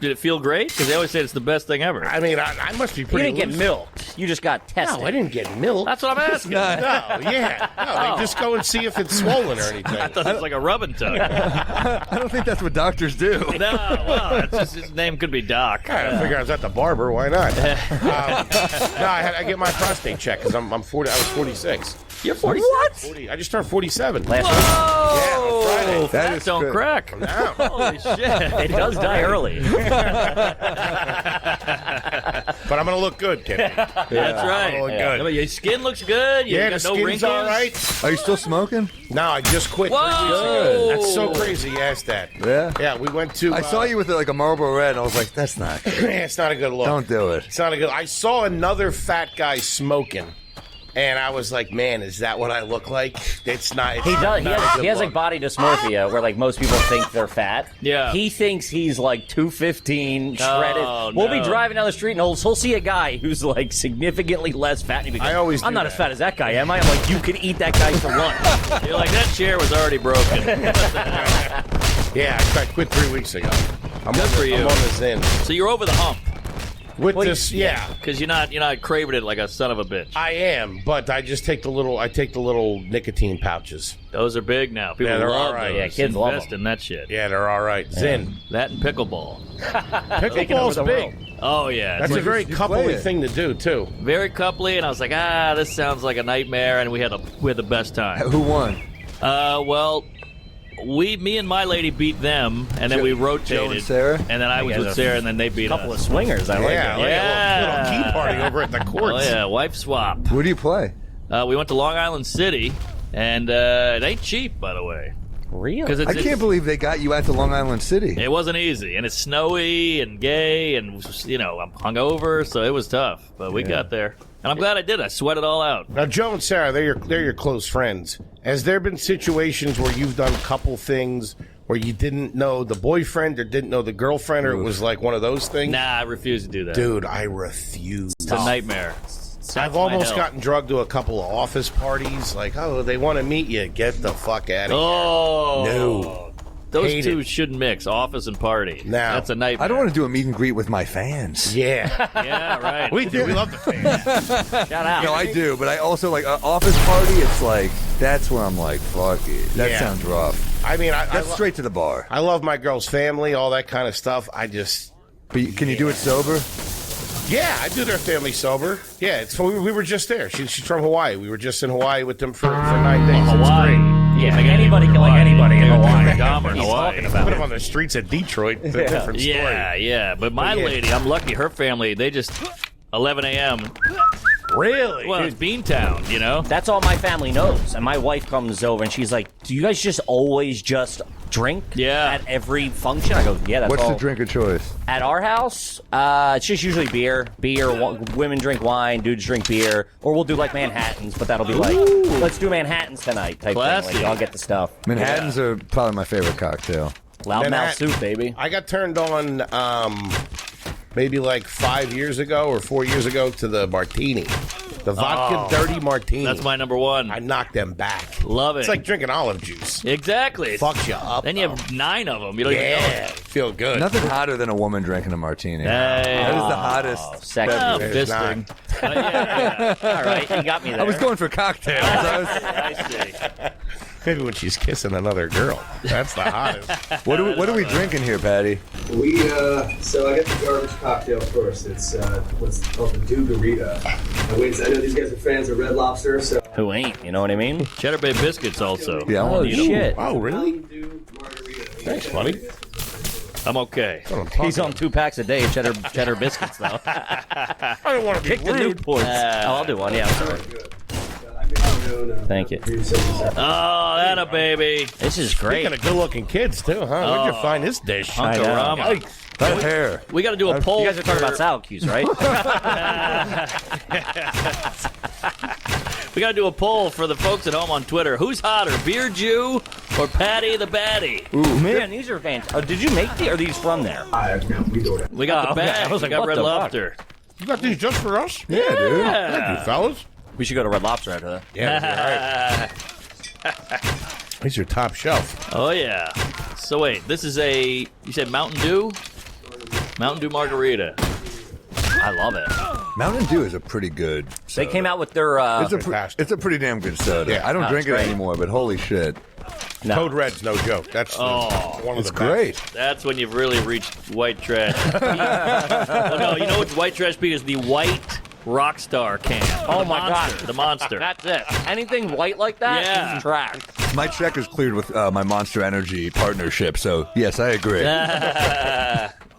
it feel great? Because they always say it's the best thing ever. I mean, I must be You pretty didn't get loose. milked. You just got tested. No, I didn't get milk. That's what I'm asking. No, yeah. No, they just go and see if it's swollen or anything. I thought it was like a rub and tug. I don't think that's what doctors do. No, well, it's just, his name could be Doc. I figure I was at the barber. Why not? No, I get my prostate checked because I'm 40. I was 46. You're 46. What? 40. I just turned 47. Last Whoa! Yeah, on Friday. That is don't good. crack. No. Holy shit. week. It does die early. But I'm going to look good, kid. That's right. look good. No, your skin looks good. You Yeah, got the no skin's wrinkles. all right. Are you still smoking? No, I just quit 3 weeks Whoa! ago. That's so crazy you asked that. Yeah. Yeah, we went to... I saw you with like a Marlboro Red, and I was like, that's not good. It's not a good look. Don't do it. It's not a good... I saw another fat guy smoking, and I was like, man, is that what I look like? It's not... It's He does. not a good He has look. like body dysmorphia, where like most people think they're fat. Yeah. He thinks he's like 215, shredded. Oh, We'll be no. driving down the street and he'll see a guy who's like significantly less fat. And he'll be I always I'm do not that. as fat as that guy, am I? I'm like, you could eat that guy for lunch. You're like, that chair was already broken. Yeah, I quit 3 weeks ago. I'm Good on for the, you. I'm on the Zen. So you're over the hump. With Well, this, yeah. Because you're not craving it like a son of a bitch. I am, but I just take the little nicotine pouches. Those are big now. People Yeah, they're love all right. those. Yeah, kids love Invest them. in that shit. Yeah, they're all right. Zen. That and pickleball. Pickleball's the big. Oh, yeah. That's It's a very you play coupley it. thing to do, too. very coupley, and I was like, this sounds like a nightmare, and we had the best time. Who won? Well, me and my lady beat them, and then we rotated. Joe and Sarah? And then I was with Sarah, and then they beat us. Couple of swingers. I like it. Yeah, like a little tea party over at the courts. Oh, yeah, wife swap. Where do you play? We went to Long Island City, and it ain't cheap, by the way. Really? Because I can't believe they got you out to Long Island City. It wasn't easy, and it's snowy and gay, and I'm hungover, so it was tough. But we got there, and I'm glad I did. I sweat it all out. Now, Joe and Sarah, they're your close friends. Has there been situations where you've done a couple things where you didn't know the boyfriend or didn't know the girlfriend, or it was like one of those things? Nah, I refuse to do that. Dude, I refuse. It's a nightmare. I've almost gotten drugged to a couple of office parties. Like, oh, they want to meet you. Get the fuck out of here. Oh. No. Those Hate two it. shouldn't mix, office and party. Now, that's a nightmare. I don't want to do a meet and greet with my fans. Yeah. Yeah, right. We do. We love the fans. Shout out. No, I do, but I also like an office party. It's like that's where I'm like, fuck it. That Yeah. sounds rough. I mean, That's straight to the bar. I love my girl's family, all that kind of stuff. I just... But can you do it sober? Yeah, I do their family sober. Yeah, we were just there. She's from Hawaii. We were just in Hawaii with them for 9 days. It was Hawaii. great. Yeah, anybody can like anybody in Hawaii. Dahmer in He's Hawaii. talking about Put it. them on the streets of Detroit. It's a different story. Yeah. But my yeah. lady, I'm lucky. Her family, they just 11 a.m. Really? Well, it's Beantown, you know. That's all my family knows. And my wife comes over and she's like, "Do you guys just always just drink? Yeah. At every function?" I go, "Yeah, that's What's all." the drink of choice? At our house, it's just usually beer. Women drink wine, dudes drink beer, or we'll do like Manhattans, but that'll be like, let's do Manhattans tonight type Classy. thing. Like, I'll get the stuff. Manhattans are probably my favorite cocktail. Loudmouth Manhattan. soup, baby. I got turned on maybe like 5 years ago or 4 years ago to the martini. The vodka dirty martini. That's my number one. I knocked them back. Love it. It's like drinking olive juice. Exactly. Fucks you up. Then you have 9 of them. You don't even know Yeah, it. feel good. Nothing hotter than a woman drinking a martini. Hey. That is the hottest. Sexy. Oh, There's fisting. Yeah. All right, you got me there. I was going for cocktails. I see. Maybe when she's kissing another girl. That's the hottest. What are we drinking here, Patty? So I got the garbage cocktail first. It's what's called the Dugarita. I know these guys are fans of Red Lobster, so Who ain't? You know what I mean? Cheddar Bay biscuits also. Yeah, I Oh want to shit! Oh, really? Mountain Dew Margarita. Thanks, buddy. I'm okay. He's on 2 packs a day of cheddar biscuits though. I don't want to be Kick the rude. Newports. I'll do one. Yeah. Sorry. I make my own, Thank you. Oh, that a baby. This is Speaking great. of good-looking kids, too, huh? Where'd you find this dish? Hunkorama. that hair. We got to do a poll. You guys are talking about salad cues, right? We got to do a poll for the folks at home on Twitter. Who's hotter, Beer Jew or Patty the Baddie? Ooh, man, these are fantastic. Did you make these? Or are these from there? We do it. We got Oh, the okay. bag. I was We like, got what Red the fuck? Lobster. You got these just for us? Yeah, dude. Thank you, fellas. We should go to Red Lobster after that. Yeah, right. These are top shelf. Oh, yeah. So, wait, this is you said Mountain Dew? Mountain Dew Margarita. I love it. Mountain Dew is a pretty good soda. They came out with their. It's a pretty damn good soda. Yeah. I don't Oh, drink it's it great. anymore, but holy shit. No. Code Red's no joke. That's one of It's the best. great. That's when you've really reached white trash. Well, no, you know what's white trash peak is the white Rockstar can. Oh The my monster, god, the monster. That's it. Anything white like that Yeah. is trash. My check is cleared with my Monster Energy partnership, so yes, I agree.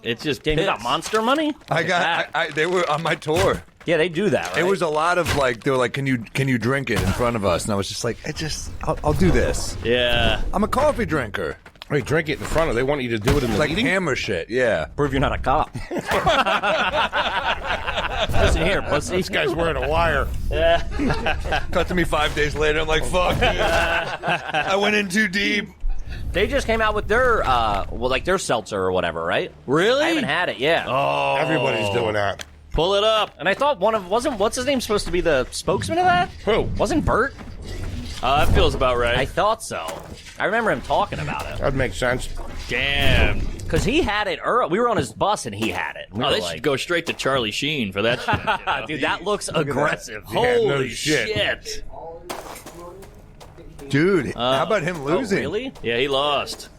It's just Damn, you got pits. monster money? They were on my tour. Yeah, they do that, right? It was a lot of like they were like, can you drink it in front of us? And I was just like, I'll do this. Yeah. I'm a coffee drinker. Wait, drink it in front of. They want you to do it in the Like meeting? hammer shit. Yeah. Prove you're not a cop. Listen here, pussy. This guy's wearing a wire. Cut to me 5 days later. I'm like, fuck. Dude. I went in too deep. They just came out with their, their seltzer or whatever, right? Really? I haven't had it, yeah. Oh. Everybody's doing that. Pull it up. And I thought what's his name supposed to be the spokesman of that? Who? Wasn't Bert? That feels about right. I thought so. I remember him talking about it. That makes sense. Damn. Because he had it early. We were on his bus and he had it. We Oh, were they like, should go straight to Charlie Sheen for that shit. You know? dude, that looks aggressive. Holy no shit. shit. Dude, how about him losing? Oh, really? Yeah, he lost.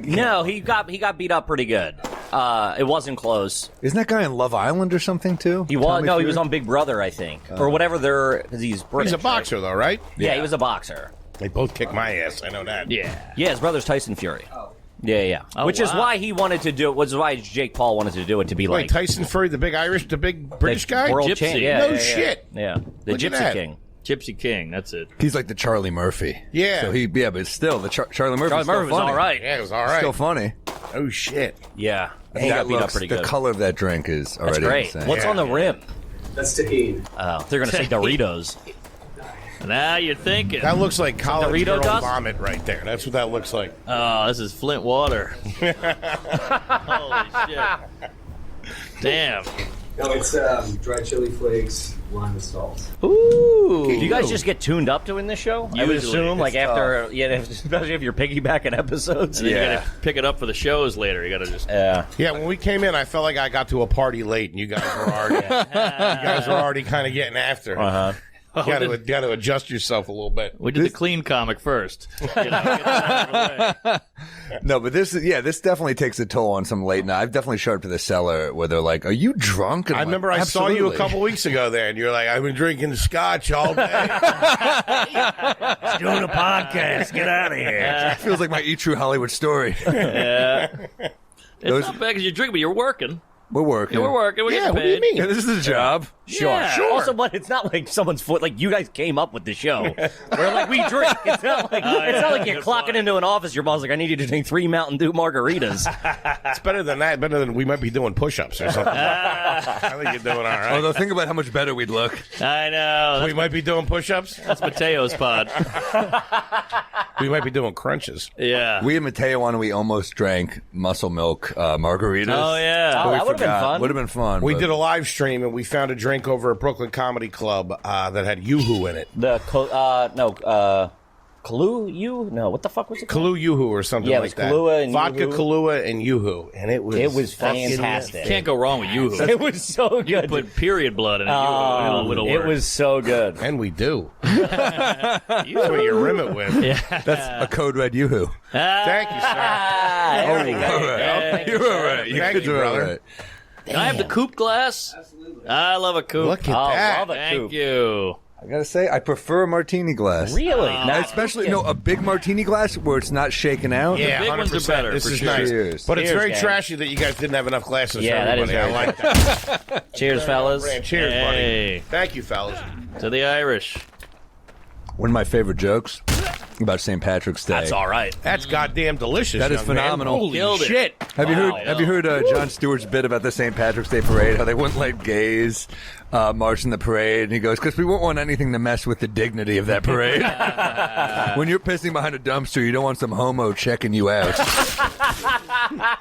No, he got beat up pretty good. It wasn't close. Isn't that guy in Love Island or something too? He was Tommy he Fury? was on Big Brother, I think, or whatever. Because he's British. He's a boxer, though, right? Yeah, he was a boxer. They both kick my ass. I know that. Yeah. Yeah, his brother's Tyson Fury. Yeah. Oh, Which is wow. why he wanted to do it. Which is why Jake Paul wanted to do it to be Wait, like Tyson Fury, the big British guy? world Gypsy. champ. Yeah, No yeah, shit. Yeah, the Look at Gypsy that. King. Gypsy King, that's it. He's like the Charlie Murphy. Yeah. So but still, the Charlie Murphy. Charlie Murphy was all right. Yeah, it was all right. Still funny. Oh, shit. Yeah, he got beat up pretty the good. color of that drink is That's already great. insane. What's on the rim? That's tahini. Oh, they're gonna say Doritos. Now you're thinking. That looks like college Dorito girl dust? vomit right there. That's what that looks like. Oh, this is Flint water. Holy shit. Damn. No, it's dried chili flakes, lime and salt. Ooh. Do you guys just get tuned up doing this show? I would Usually. assume, like It's after, especially if you're piggybacking episodes. And then you gotta pick it up for the shows later. You gotta just. Yeah, when we came in, I felt like I got to a party late, and you guys were already kind of getting after. You got to adjust yourself a little bit. We did the clean comic first. You know, get that out of the way. No, but this definitely takes a toll on some late night. I've definitely showed up to the cellar where they're like, "Are you drunk?" And I I'm remember like, I saw you a "Absolutely." couple weeks ago there, and you're like, "I've been drinking scotch all day." Doing a podcast. Get out of here. It feels like my E True Hollywood story. Yeah. It's not bad because you're drinking, but you're working. We're working. Yeah, we're working. We're Yeah, getting what do you paid. mean? Yeah, this is a job. Sure. Yeah. Also, but it's not like someone's foot. Like you guys came up with the show. We're like we drink. It's not like you're clocking into an office. Your boss like, I need you to drink 3 Mountain Dew margaritas. It's better than that. Better than we might be doing push-ups or something. I think you're doing all right. Although, think about how much better we'd look. I know. We might be doing push-ups. That's Mateo's pod. We might be doing crunches. Yeah. We had Mateo on and we almost drank muscle milk margaritas. Oh, yeah. Oh, We that would have been forgot. fun. Would have been fun. We but- did a live stream, and we found a drink over at Brooklyn Comedy Club that had Yoo-Hoo in it. The Kahlua? No, what the fuck was it called? Kahlua Yoo-Hoo or something Yeah, it like was that. Kahlua and Vodka Yoo-Hoo. Kahlua and Yoo-Hoo. And it was fucking fantastic. Can't go wrong with you. It was so You good. put period blood in it. It'll It work. was so good. And we do. That's what you rim it with. That's a code red Yoo-Hoo. Thank you, sir. There we go. You were right. You Thank kids you, were brother. right. Can I have the coupe glass? Absolutely. I love a coupe. Look at Oh, that. love it. Thank coupe. you. I gotta say, I prefer a martini glass. Really? Especially, a big martini glass where it's not shaken out. Yeah, big ones are 100%. better, This for is sure. nice. Cheers. But it's Cheers, very gang. trashy that you guys didn't have enough glasses Yeah, for that is everybody. very I like that. Cheers, fellas. Brand, cheers, Hey. buddy. Thank you, fellas. To the Irish. One of my favorite jokes about St. Patrick's Day. That's all right. That's goddamn delicious. That is young man. phenomenal. Holy Killed it. shit. Have you Wow. heard? Have you heard Jon Stewart's bit about the St. Patrick's Day parade? How they wouldn't let gays march in the parade, and he goes, "Because we won't want anything to mess with the dignity of that parade. When you're pissing behind a dumpster, you don't want some homo checking you out."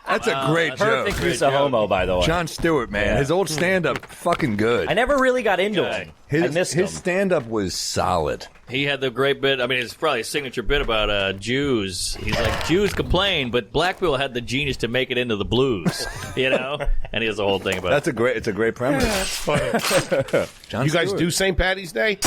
That's a great joke. Perfect use of homo, by the way. Jon Stewart, man, Yeah. his old stand-up, fucking good. I never really got into Okay. him. I missed him. His stand-up was solid. He had the great bit. I mean, it's probably a signature bit about Jews. He's like, Jews complain, but black people had the genius to make it into the blues, you know? And he has a whole thing about It's a great premise. Jon You guys Stewart. do St. Patty's Day?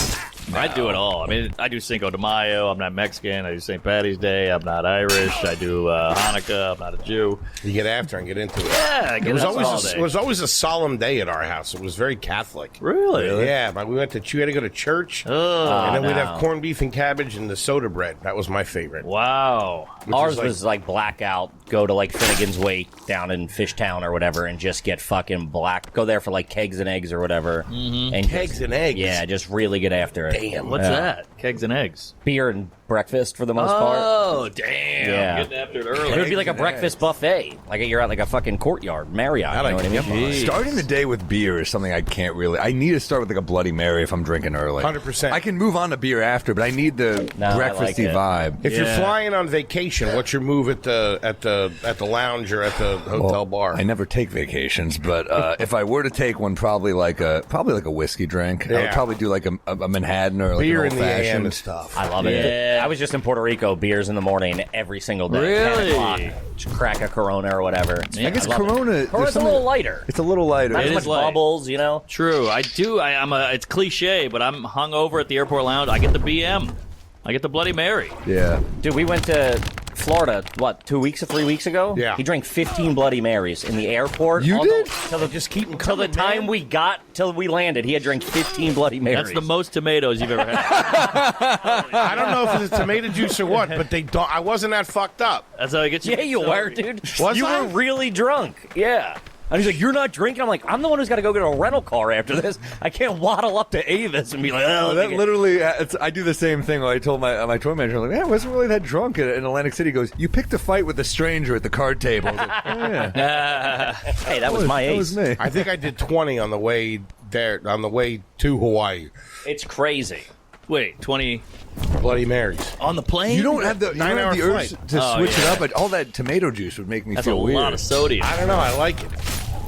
I do it all. I mean, I do Cinco de Mayo. I'm not Mexican. I do St. Patty's Day. I'm not Irish. I do Hanukkah. I'm not a Jew. You get after and get into it. Yeah, It was always a solemn day at our house. It was very Catholic. Really? Yeah, we went to. We had to go to church, Oh, and then we'd no. have corned beef and cabbage and the soda bread. That was my favorite. wow. Ours was like blackout. Go to like Finnegan's Wake down in Fishtown or whatever, and just get fucking black. Go there for like kegs and eggs or whatever. Mm-hmm. And Kegs and eggs. Yeah, just really get after it. Damn. What's that? Kegs and eggs. Beer and breakfast for the most part. Oh, damn. Yeah. Getting after it early. It would be like a and breakfast buffet. Like you're at like a fucking courtyard, Marriott. You know what I mean? Jeez. Starting the day with beer is something I can't really. I need to start with like a Bloody Mary if I'm drinking early. 100%. I can move on to beer after, but I need the No, I breakfasty like it. vibe. If you're Yeah. flying on vacation, what's your move at the lounge or at the hotel Well, bar? I never take vacations, but if I were to take one, probably like a whiskey drink. I would Yeah. probably do like a Manhattan or like Beer an in old the AM fashioned and stuff. I love it. Yeah. I was just in Puerto Rico, beers in the morning every single day. Really? 10 o'clock, just crack a Corona or whatever. Yeah, I guess I love Corona. there's Corona's a something- little lighter. It's a little lighter. Not It as much is light. bubbles, you know? True. I do. It's cliche, but I'm hungover at the airport lounge. I get the BM. I get the Bloody Mary. Yeah. Dude, we went to Florida, 2 weeks or 3 weeks ago? Yeah. He drank 15 Bloody Marys in the airport. You did? Just keep them Till the coming, time till we landed, he had drank 15 Bloody Marys. That's the most tomatoes you've ever had. I don't know if it's tomato juice or what, but they don't. I wasn't that fucked up. That's how he gets you. Yeah, you were, dude. Was you I? were really drunk. Yeah. And he's like, "You're not drinking." I'm like, "I'm the one who's got to go get a rental car after this. I can't waddle up to Avis and be like, oh, That literally, I do the same thing. I told my tour manager, I'm like, I wasn't really that drunk in Atlantic City. He goes, you picked a fight with a stranger at the card table. I was like, oh, yeah. Hey, that was my That ace. was me. I think I did 20 on the way there, on the way to Hawaii. It's crazy. Wait, 20 Bloody Marys. on the plane? You don't have the, you don't have the 9-hour urge flight. to switch it yeah. up, but all that tomato juice would make me That's a feel weird. lot of sodium. I don't know. I like it.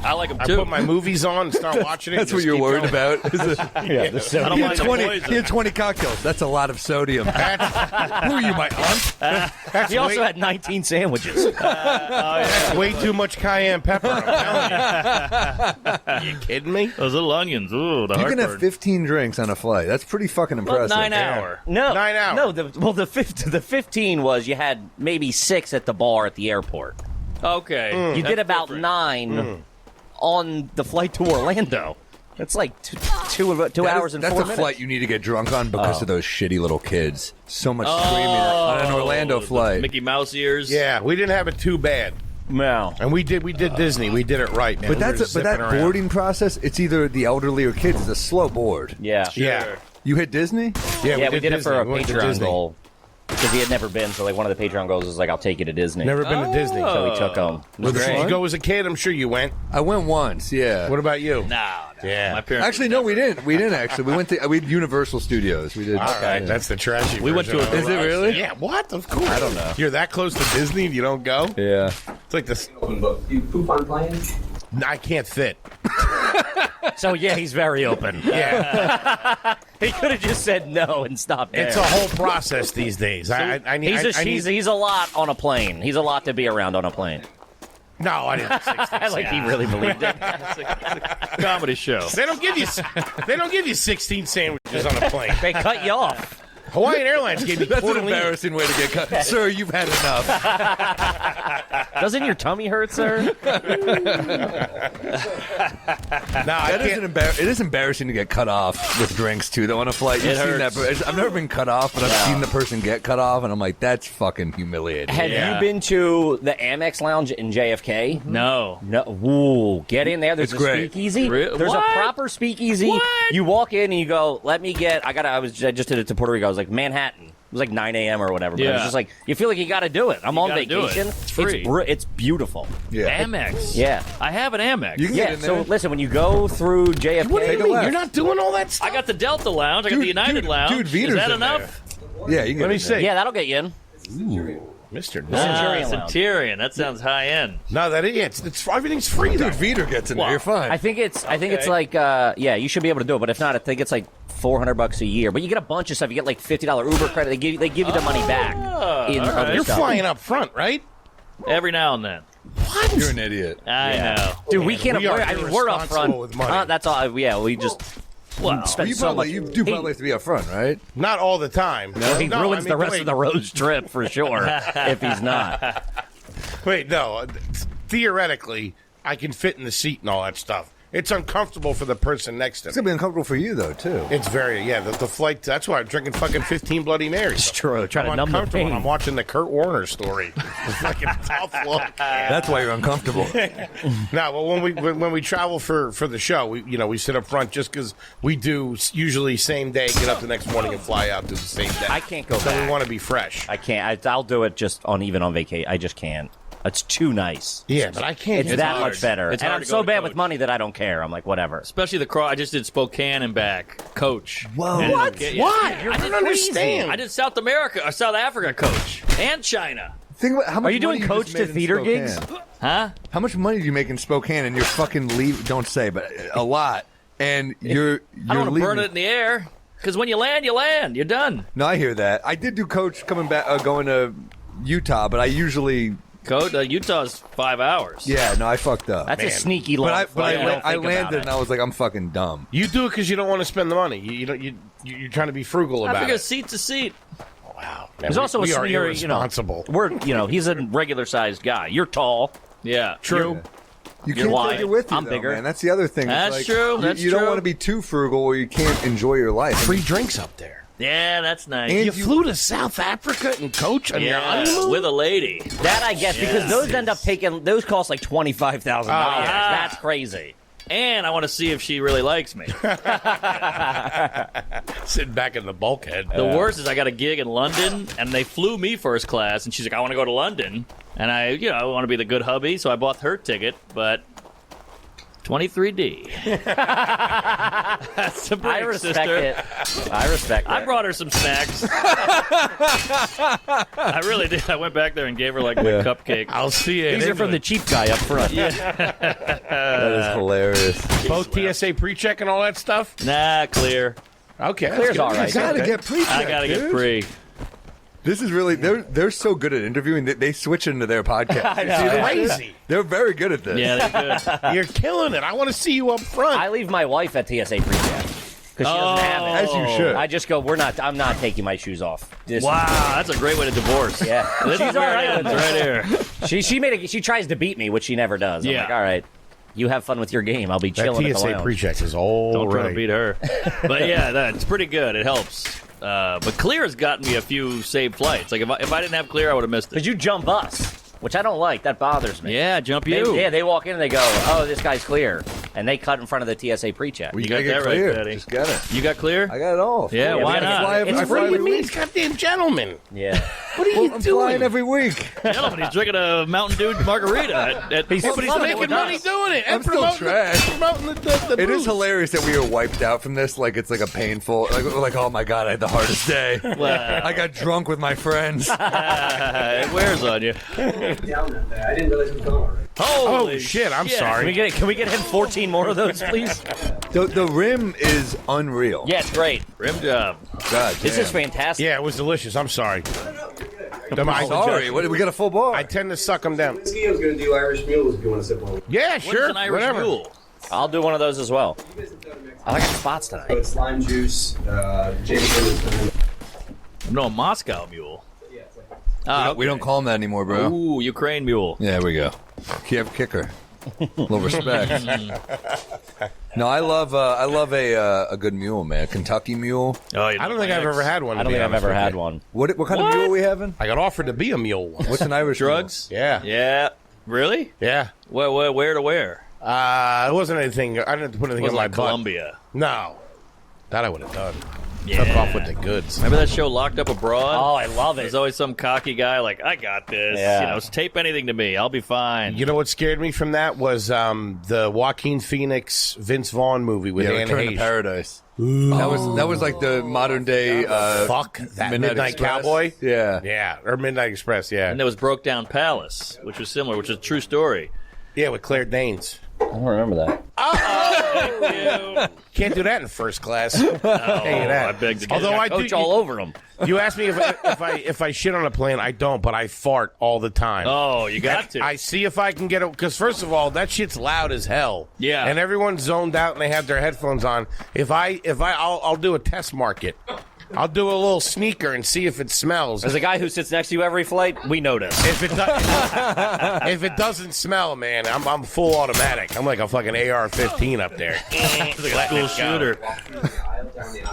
I like them I too. put my movies on and start watching it. That's and what just you're keep worried going. about. Is it, Yeah, the I don't he, mind had the 20, poison. he had 20 cocktails. That's a lot of sodium. Who are you, my aunt? He also had 19 sandwiches. That's way too much cayenne pepper. I'm telling you. You kidding me? Those little onions. Ooh, the You can have heartburn. 15 drinks on a flight. That's pretty fucking Well, impressive. 9 hour. No, 9 hours. No, the 15 was you had maybe 6 at the bar at the airport. Okay. You That's did about different. 9 on the flight to Orlando. That's like two hours and 4 minutes. That's a flight you need to get drunk on because of those shitty little kids. So much screaming on an Orlando the flight. Mickey Mouse ears. Yeah, we didn't have it too bad. No. And we did Disney. We did it right, man. But We were that zipping around. boarding process, it's either the elderly or kids. It's a slow board. Yeah. Yeah. You hit Disney? Yeah, we did it Disney. for a We went to Patreon Disney. goal. Because he had never been, so like one of the Patreon goals is like, I'll take you to Disney. Never been to Disney. So we took him. Well, Was it did you fun? go as a kid? I'm sure you went. I went once, yeah. What about you? No. Yeah. My parents. Actually, no, we didn't. We didn't actually. We went to Universal Studios. We did. All right, that's the trashy. We went to version a of Is it really? Yeah, what? Of course. I don't know. You're that close to Disney and you don't go? Yeah. It's like this. Open book. You poop on planes? I can't fit. So yeah, he's very open. Yeah, He could have just said no and stopped there. it's a whole process these days. I need. He's a lot on a plane. He's a lot to be around on a plane. No, I didn't. 16. Like he really believed it. Comedy show. They don't give you. They don't give you 16 sandwiches on a plane. They cut you off. Hawaiian Airlines gave you That's an tortellini. embarrassing way to get cut. Sir, you've had enough. Doesn't your tummy hurt, sir? No, That is it is embarrassing to get cut off with drinks too, though, on a flight. You've seen that. I've never been cut off, but I've seen the person get cut off, and I'm like, that's fucking humiliating. Have you been to the Amex Lounge in JFK? No. No. Ooh, get in there. There's It's a great. speakeasy. Re- There's what? a proper speakeasy. What? You walk in and you go, let me get, I just did it to Puerto Rico. I was like, Manhattan. It was like 9 a.m. or whatever. But it was Yeah. just like, you feel like you got to do it. I'm on gotta do it. vacation. It's free. It's beautiful. Yeah. Amex. Yeah. I have an Amex. You can Yeah, get in so there. listen, when you go through JFK, What do you Take a mean? left. You're not doing all that stuff? I got the Delta Lounge. I got the United Lounge. Dude, Vita's Is that in enough? Yeah, you can Let me get in there. see. yeah, that'll get you in. Mr. Ah, Centurion Lounge. Centurion. That sounds high end. No, that is. It's everything's free. Though. Dude, Vita gets in there. Well, You're fine. I think it's Okay. like yeah, you should be able to do it. But if not, I think it's like $400 a year. But you get a bunch of stuff. You get like $50 Uber credit. They give you the money back. In all right. other You're stuff. flying up front, right? Every now and then. You're an idiot. I know. Dude, we can't. We are we're up front. irresponsible with money. That's all. Yeah, we just Well, spend You so much. you do probably have to be up front, right? Not all the time. He No, ruins I mean, the rest wait. of the Rose trip for sure if he's not. Wait, no. Theoretically, I can fit in the seat and all that stuff. It's uncomfortable for the person next to It's me. gonna be uncomfortable for you though, too. It's very, the flight. That's why I'm drinking fucking 15 Bloody Marys. It's true. Trying to I'm numb the uncomfortable. pain. I'm watching the Kurt Warner story. It's like a tough look. That's why you're uncomfortable. No, but when we travel for the show, we sit up front just because we do usually same day, get up the next morning and fly out to the same day. I can't go So back. we want to be fresh. I can't. I'll do it just on vacation. I just can't. It's too nice. Yeah, but I can't. It's do that that. much better. It's And hard I'm to go so to bad Coach. with money that I don't care. I'm like, whatever. especially the cross. I just did Spokane and back, coach. Whoa. And What? yeah, Why? I I did don't understand. I did South America or South Africa, coach, and China. Think about how much Are you doing money coach just to made in theater Spokane. gigs? Huh? How much money do you make in Spokane and you're fucking leave? Don't say, but a lot. And you're I don't want to leaving. burn it in the air because when you land, you land. You're done. No, I hear that. I did do coach coming back, going to Utah, but I usually, Coach, Utah's 5 hours. yeah, no, I fucked up. That's a Man. sneaky long but I flight. don't I think about landed it. and I was like, I'm fucking dumb. You do it because you don't want to spend the money. You're trying to be frugal I about figure it. seat to seat. Wow. There's also we a are scenario, irresponsible. He's a regular sized guy. You're tall. Yeah. True. You You're can't wide. take it with you, I'm though, bigger. man. That's the other thing. It's That's like, true. That's you don't true. want to be too frugal where you can't enjoy your life. Free drinks up there. Yeah, that's nice. And You flew to South Africa and coach on your yeah, honeymoon? with a lady. That I guess because those end up taking those cost like $25,000. yeah. That's crazy. And I want to see if she really likes me. Sitting back in the bulkhead. The worst is I got a gig in London, and they flew me first class, and she's like, I want to go to London. And I want to be the good hubby, so I bought her ticket, but 23D. That's a break, I respect sister. it. I respect it. I brought her some snacks. I really did. I went back there and gave her like my cupcake. I'll see you. These are from the cheap guy up front. That is hilarious. Both TSA pre-check and all that stuff? Nah, clear. Okay. Clear's that's all good. right. You gotta get pre-checked, I gotta get dude. free. This is really they're so good at interviewing that they switch into their podcast. I know. See, Crazy. they're very good at this. Yeah, they're good. You're killing it. I want to see you up front. I leave my wife at TSA pre-check because she doesn't have it. As you should. I just go. I'm not taking my shoes off. This- Wow, that's a great way to divorce. Yeah. This She's is where all right it with ends, it. right here. She tries to beat me, which she never does. I'm Yeah. like, all right, you have fun with your game. I'll be that chilling at the TSA lounge. pre-check is all Don't try to right. beat her. But yeah, that's pretty good. It helps. But Clear has gotten me a few saved flights. Like if I didn't have Clear, I would have missed it. Because you jump us, which I don't like. That bothers me. Yeah, jump you. They walk in and they go, oh, this guy's clear. And they cut in front of the TSA pre-check. Well, you got gotta get that right, clear. Daddy. Just get it. You got Clear? I got it all. Yeah, we why gotta not? fly every- It's I fly free. every What do you mean? He's goddamn gentleman. Yeah. What are you I'm doing? flying every week. Gentlemen, he's drinking a Mountain Dew margarita. But he's making money doing it. I'm And still promoting, trash. promoting the It booze. is hilarious that we are wiped out from this. Like it's like a painful. Like oh my god, I had the hardest day. Well. I got drunk with my friends. It wears on you. Down that day. I didn't realize it was gone already. Holy Oh, shit, I'm Can sorry. we get him 14 more of those, please? The rim is unreal. Yeah, it's great. Rim job. God, This damn. is fantastic. Yeah, it was delicious. I'm sorry. Sorry, what, we got a full bar. I tend to suck them down. Whiskey, I was going to do Irish mules if you want to sip one. Yeah, What sure. is an Irish whatever. mule? I'll do one of those as well. You guys have done a mix. I got spots So tonight. it's lime juice, Jameson. No, a Moscow mule. Yeah, it's like We don't call them that anymore, bro. Ooh, Ukraine mule. Yeah, there we go. Kiev kicker. Little respect. No, I love a good mule, man. Kentucky mule. Oh, I don't think I've ever had one. I don't think I've ever had one. What kind of mule are we having? I got offered to be a mule once. What's an Irish Drugs? Yeah. Yeah. Really? Yeah. Where to where? It wasn't anything. I didn't have to put anything It in was my like butt. Colombia. No. That I would have done. Yeah. Took off with the goods. Remember that show Locked Up Abroad? Oh, I love There's it. always some cocky guy like, I got this. Yeah. You know, tape anything to me. I'll be fine. You know what scared me from that was the Joaquin Phoenix Vince Vaughn movie with Yeah, Anne Return to Heche. Paradise. That was like the modern day Fuck that Midnight Express. Cowboy. Yeah. Yeah, or Midnight Express. Yeah, And there was Broke Down Palace, which was similar, which is a true story. yeah, with Claire Danes. I don't remember that. Can't do that in first class. Oh, I beg to differ. Although I Coach do, all over him. you asked me if I shit on a plane. I don't, but I fart all the time. Oh, you got to. I see if I can get it because first of all, that shit's loud as hell. Yeah. and everyone's zoned out and they have their headphones on. I'll do a test market. I'll do a little sneaker and see if it smells. As a guy who sits next to you every flight, we notice. If it doesn't smell, man, I'm full automatic. I'm like a fucking AR-15 up there. It's like a school shooter.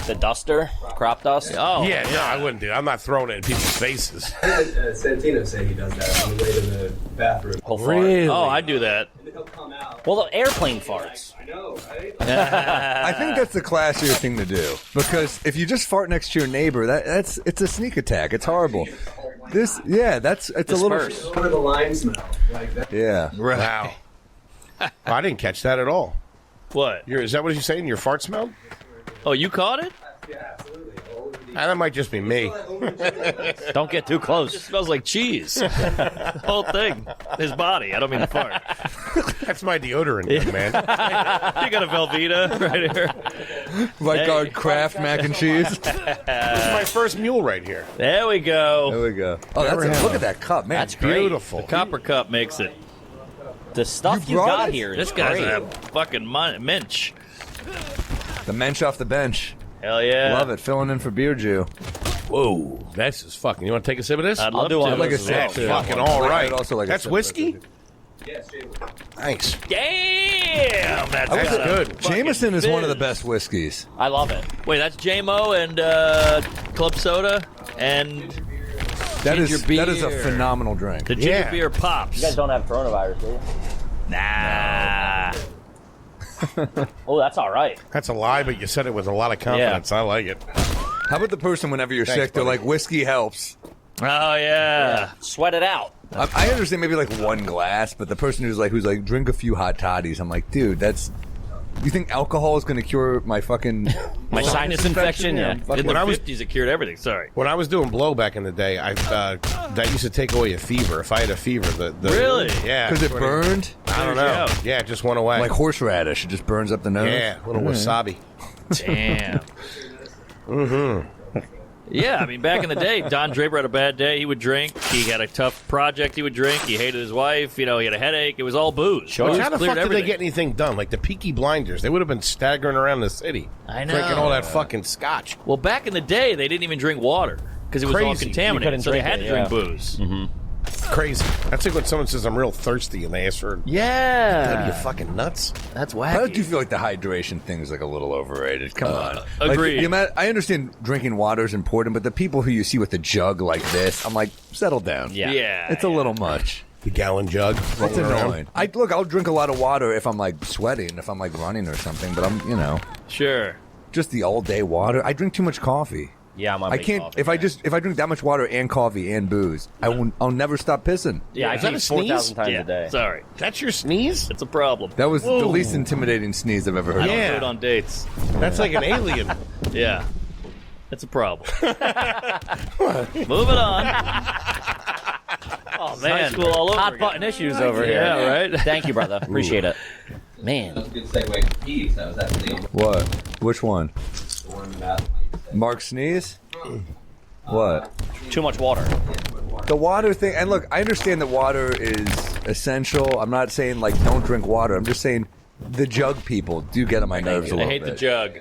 The duster, crop dust. Oh, Yeah, no, I wouldn't do that. I'm not throwing it in people's faces. Santino say he does that on the way to the bathroom. Whole fart. Oh, I do that. And then he'll come out. Well, the airplane farts. I know, right? I think that's the classier thing to do because if you just fart next to your neighbor, it's a sneak attack. It's horrible. It's a little. Disperse. Over the lime smell. Like that. Yeah. Wow. I didn't catch that at all. What? Is that what you're saying? Your fart smelled? Oh, you caught it? Yeah, absolutely. All over the That might just be me. Don't get too It close. smells like cheese. The whole thing. His body. I don't mean the fart. That's my deodorant, young man. You got a Velveeta right here. Right guard Kraft mac and cheese. This is my first mule right here. There we go. There we go. Oh, look at that cup, man. That's great. Beautiful. The copper cup makes it. The stuff You you brought got it? here is This guy's great. a fucking minch. The mensch off the bench. Hell yeah. Love it. Filling in for Beer Jew. Whoa, this is fucking. You want to take a sip of this? I'd I'll love do to. one. Like a That's sip. fucking all right. I'd also like a That's sip. whiskey. Yeah, straight with Nice. Damn, That's got a good. fucking Jameson is one of the fizz. best whiskeys. I love it. Wait, that's J-Mo and Club Soda and That is Ginger that is a beer. phenomenal drink. the ginger Yeah. beer pops. You guys don't have coronavirus, do you? Nah. Oh, that's all right. That's a lie, but you said it with a lot of confidence. I like it. How about the person whenever you're Thanks, sick, they're buddy. like, whiskey helps. Oh yeah. Sweat it out. I understand maybe like one glass, but the person who's like drink a few hot toddies. I'm like, dude, that's. You think alcohol is going to cure my fucking My sinus infection? Yeah. In When the I was- 50s, it cured everything. Sorry. When I was doing blow back in the day, that used to take away a fever. If I had a fever, the Really? Yeah. because it burned I don't Clears you know. out. Yeah, it just went away. like horseradish. It just burns up the nose. yeah, a little wasabi. Damn. Yeah, I mean, back in the day, Don Draper had a bad day. He would drink. He had a tough project. He would drink. He hated his wife. You know, he had a headache. It was all booze. Sure. Booze How the cleared fuck did everything. they get anything done? Like the Peaky Blinders, they would have been staggering around the city, I know. drinking all that fucking scotch. Well, back in the day, they didn't even drink water because it was all Crazy. You contaminated. couldn't So they drink had it, to drink yeah. booze. Crazy. That's like when someone says I'm real thirsty and they ask for. Are you Yeah. fucking nuts? That's How wacky. do you feel like the hydration thing is like a little overrated? Come on. agreed. Like, the amount- I understand drinking water is important, but the people who you see with a jug like this, I'm like, settle down. Yeah. Yeah. It's a little much. The gallon jug. It's rolling around. annoying. I'll drink a lot of water if I'm like sweating, if I'm like running or something, but I'm, Sure. just the all day water. I drink too much coffee. Yeah, I'm on I big can't coffee, if I man. drink that much water and coffee and booze, I'll never stop pissing. Yeah, I Is that pee a sneeze? 4,000 times Yeah. a day. Sorry. That's your sneeze? It's a problem. That was the Whoa. least intimidating sneeze I've ever heard. I don't Yeah. do it on dates. That's like an alien. Yeah. It's a problem. Moving on. Oh High man, school all over hot again. button issues over here. Yeah, right? Thank you, brother. Appreciate it. Man, That was a good segue to peeves. That was that the What? Which one? one about Mark sneeze? What? too much water. The water thing, and look, I understand that water is essential. I'm not saying like don't drink water. I'm just saying the jug people do get on my nerves a I little hate the bit. jug.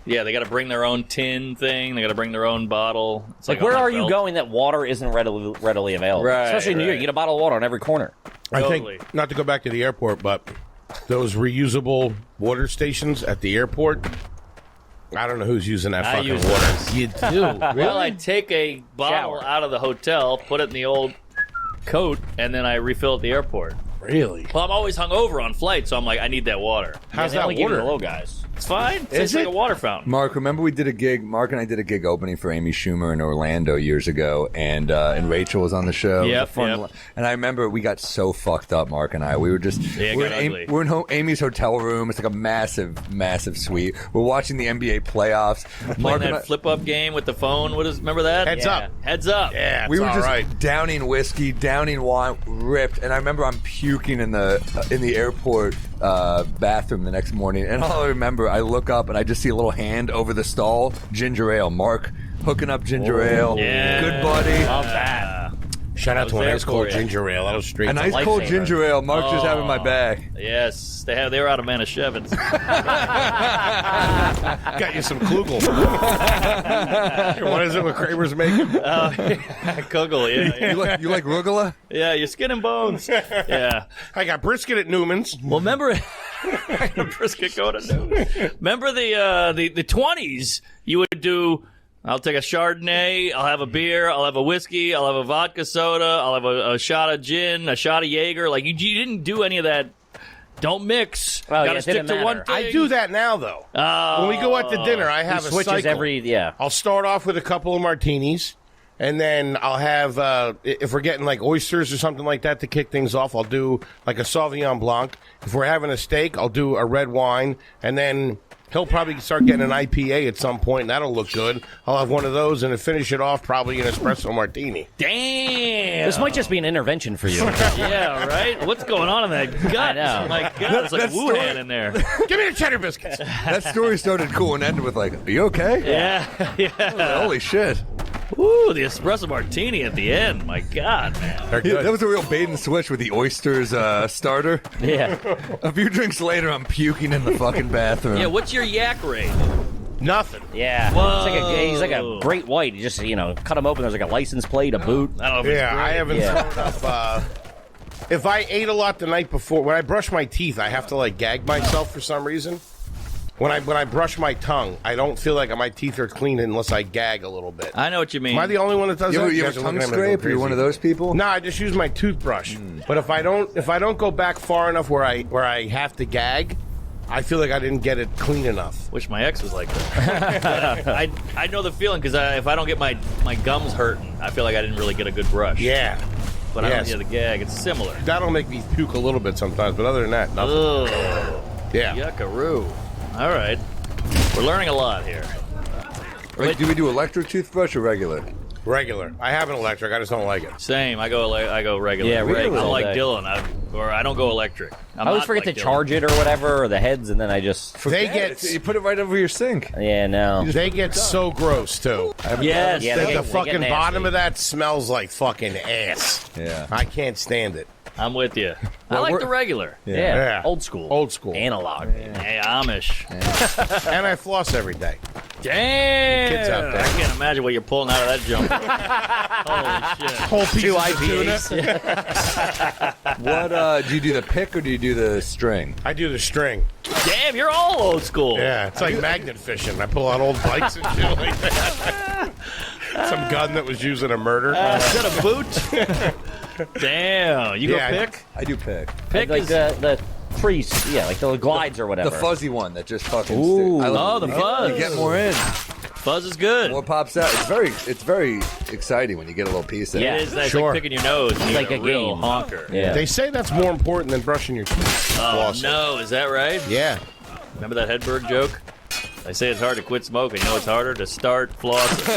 Yeah, they got to bring their own tin thing. They got to bring their own bottle. It's Like, on where that are you belt. going that water isn't readily available? Right, Especially in New York, right. you get a bottle of water on every corner. I Totally. think, not to go back to the airport, but those reusable water stations at the airport, I don't know who's using that I fucking use water. those. You do? Well, I take a bottle Shower. out of the hotel, put it in the old coat, and then I refill at the airport. Really? Well, I'm always hungover on flight, so I'm like, I need that water. How's They that only give you water? the low guys. It's fine. It tastes it? like a water fountain. Mark, remember we did a gig? Mark and I did a gig opening for Amy Schumer in Orlando years ago, and Rachel was on the show. It was a Yep, fun yep. And I remember we got so fucked up, Mark and I. We were just Yeah, it we're, got ugly. we're in Amy's hotel room. It's like a massive suite. We're watching the NBA playoffs. Playing Mark and I, that flip-up game with the phone. Remember that? Heads up. Heads up. Yeah, we it's were all just right. downing whiskey, downing wine, ripped. And I remember I'm puking in the airport bathroom the next morning. And all I remember, I look up and I just see a little hand over the stall. Ginger ale. Mark hooking up ginger ale. Yeah. Good buddy. Love that. Shout out was to an there ice cold for you. ginger ale. That was straight. A nice lifesaver. cold ginger ale. Mark just having my back. Yes, they were out of Manischewitz. Got you some Klugel. What is it? What Kramer's making? Kugel, yeah. You like rugula? Yeah, your skin and bones. Yeah. I got brisket at Newman's. Well, remember brisket go to news. Remember the 20s? You would do. I'll take a Chardonnay. I'll have a beer. I'll have a whiskey. I'll have a vodka soda. I'll have a shot of gin, a shot of Jaeger. Like you didn't do any of that. Don't mix. Well, Gotta yeah, it stick didn't to one matter. thing. I do that now, though. When we go out to dinner, I have a Switches cycle. every, yeah. I'll start off with a couple of martinis, and then I'll have, if we're getting like oysters or something like that to kick things off, I'll do like a Sauvignon Blanc. If we're having a steak, I'll do a red wine, and then he'll probably start getting an IPA at some point, and that'll look good. I'll have one of those, and to finish it off, probably an espresso martini. Damn. This might just be an intervention for you. Yeah, right? What's going on in that gut? I know. My God, it's like That's Wuhan in there. Give me the cheddar biscuits. That story started cool and ended with like, "Are you okay?" Yeah. Holy shit! Ooh, the espresso martini at the end. My God, man. They're Yeah, good. that was a real bait and switch with the oysters starter. Yeah. A few drinks later, I'm puking in the fucking bathroom. Yeah, what's your yak rate? Nothing. Yeah. He's like a great white. You just, cut him open. There's like a license plate, a boot. I don't know if it's Yeah, great. I haven't thrown up. If I ate a lot the night before, when I brush my teeth, I have to like gag myself for some reason. When I brush my tongue, I don't feel like my teeth are clean unless I gag a little bit. I know what you mean. Am I the only one that does that? You guys ever are tongue looking at me like I'm scrape? Are you one of crazy. those people? No, I just use my toothbrush. But if I don't go back far enough where I have to gag, I feel like I didn't get it clean enough. Wish my ex was like that. I know the feeling because if I don't get my gums hurting, I feel like I didn't really get a good brush. Yeah. But I don't get the gag. It's similar. That'll make me puke a little bit sometimes, but other than that, nothing. Ugh. Yeah. Yuckaroo. All right. We're learning a lot here. Like, do we do electric toothbrush or regular? Regular. I have an electric. I just don't like it. Same. I go regular. Yeah, regular I'm all like day. Dylan. I don't go electric. I always forget to charge it or whatever, or the heads, and then I just... You put it right over your sink. Yeah, no. They get so gross, too. Yes. Yeah, The they get fucking nasty. bottom of that smells like fucking ass. Yeah. I can't stand it. I'm with you. I like the regular. Yeah. Old school. Old school. Analog. Hey, Amish. And I floss every day. Damn. Kids out there. I can't imagine what you're pulling out of that jumper. Holy shit. Whole piece Two of IPAs. tuna. Do you do the pick or do you do the string? I do the string. Damn, you're all old school. Yeah, it's like magnet fishing. I pull out old bikes and shit like that. Some gun that was used in a murder. Is that a boot? Damn. You Yeah, go pick? I do pick. Pick Like is... the priest, like the glides or whatever. The fuzzy one that just fucking Ooh. sticks. Oh, the fuzz. You get more in. Fuzz is good. More pops out. It's very exciting when you get a little piece in. Yeah. It is nice, Sure. like picking your nose. It's like a real game. honker. Yeah. They say that's more important than brushing your teeth. Oh, Flossing. no. Is that right? Yeah. Remember that Hedberg joke? They say it's hard to quit smoking. You know it's harder to start flossing.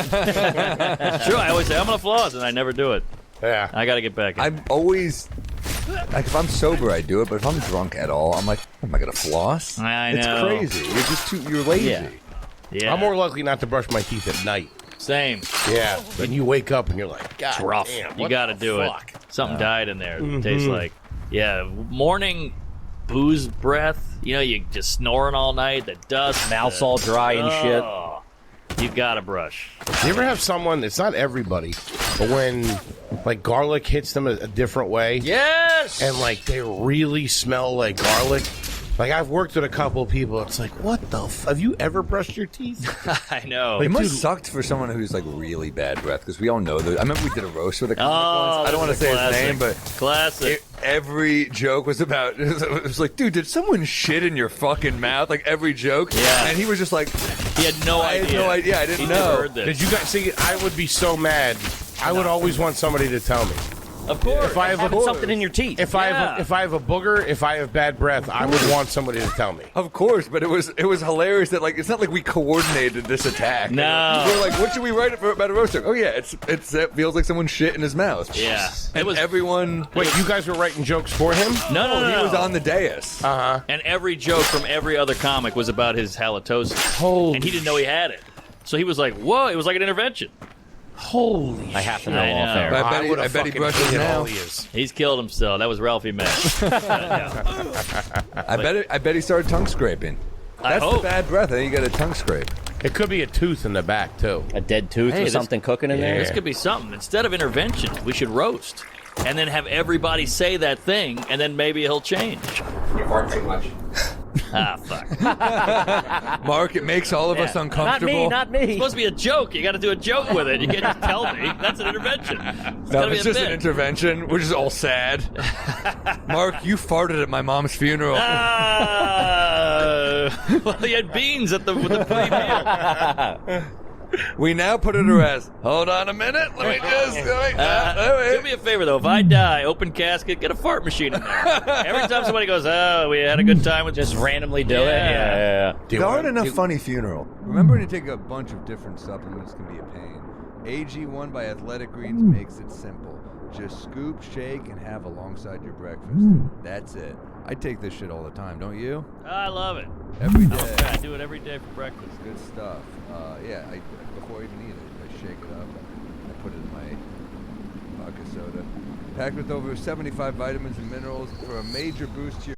It's true. I always say, I'm going to floss, and I never do it. Yeah. I got to get back in. I'm always like, if I'm sober, I do it, but if I'm drunk at all, I'm like, am I gonna floss? I It's know. crazy. You're lazy. Yeah. Yeah. I'm more likely not to brush my teeth at night. Same. Yeah. Then you wake up and you're like, God, It's rough. damn, You what got to the do fuck? it. Something died in there. It tastes like, morning booze breath. You just snoring all night. The dust. Mouth's all dry and shit. You got to brush. You ever have someone, it's not everybody, but when like garlic hits them a different way Yes. and like they really smell like garlic? Like I've worked with a couple of people, it's like, what the have you ever brushed your teeth? I know. It must Dude. sucked for someone who's like really bad breath because we all know that. I remember we did a roast with a comic Oh, once. I don't want to that's a say his name, classic. but Classic. every joke was about. It was like, dude, did someone shit in your fucking mouth? Like every joke. Yeah. And he was just like, He had no I idea. had no idea. I didn't He know. never heard this. Did you guys see? I would be so mad. I would always want somebody to tell me. Of course. If I have Having a something in your teeth. if I have a booger, if I have bad breath, I would want somebody to tell me. Of course, but it was hilarious that like it's not like we coordinated this attack. No. We're like, what should we write about a roast joke? Oh yeah, it feels like someone shit in his mouth. Yeah. And It was everyone. Wait, you guys were writing jokes for him? No. He was on the dais. And every joke from every other comic was about his halitosis. Holy And he didn't know he had it. So he was like, whoa, it was like an intervention. Holy! I have to know I off know. air. I bet he- would've I bet he fucking brushes hated now. all he is. He's killed himself. That was Ralphie May. I bet he started tongue scraping. I That's the hope. bad breath. I think you got a tongue scrape. It could be a tooth in the back too. A dead tooth Hey, or this- something cooking in there. This could be something. Instead of intervention, we should roast. And then have everybody say that thing, and then maybe he'll change. You fart too much. Ah, fuck. Mark, it makes all of us Not uncomfortable. me, not me. It's supposed to be a joke. You got to do a joke with it. You can't just tell me. That's an intervention. It's No, gotta be it's a just an bit. intervention. We're just all sad. Mark, you farted at my mom's funeral. Well, he had beans with the pre-meal. We now put it to rest. Hold on a minute. Let me just. Do me a favor, though. If I die, open casket, get a fart machine in there. Every time somebody goes, oh, we had a good time with Just randomly do it. Yeah. Yeah. There aren't enough funny funeral. Remember to take a bunch of different supplements can be a pain. AG1 by Athletic Greens makes it simple. Just scoop, shake, and have alongside your breakfast. That's it. I take this shit all the time, don't you? I love it. Every day. Okay, I do it every day for breakfast. Good stuff. Before I even eat it, I shake it up. I put it in my vodka soda. Packed with over 75 vitamins and minerals for a major boost to your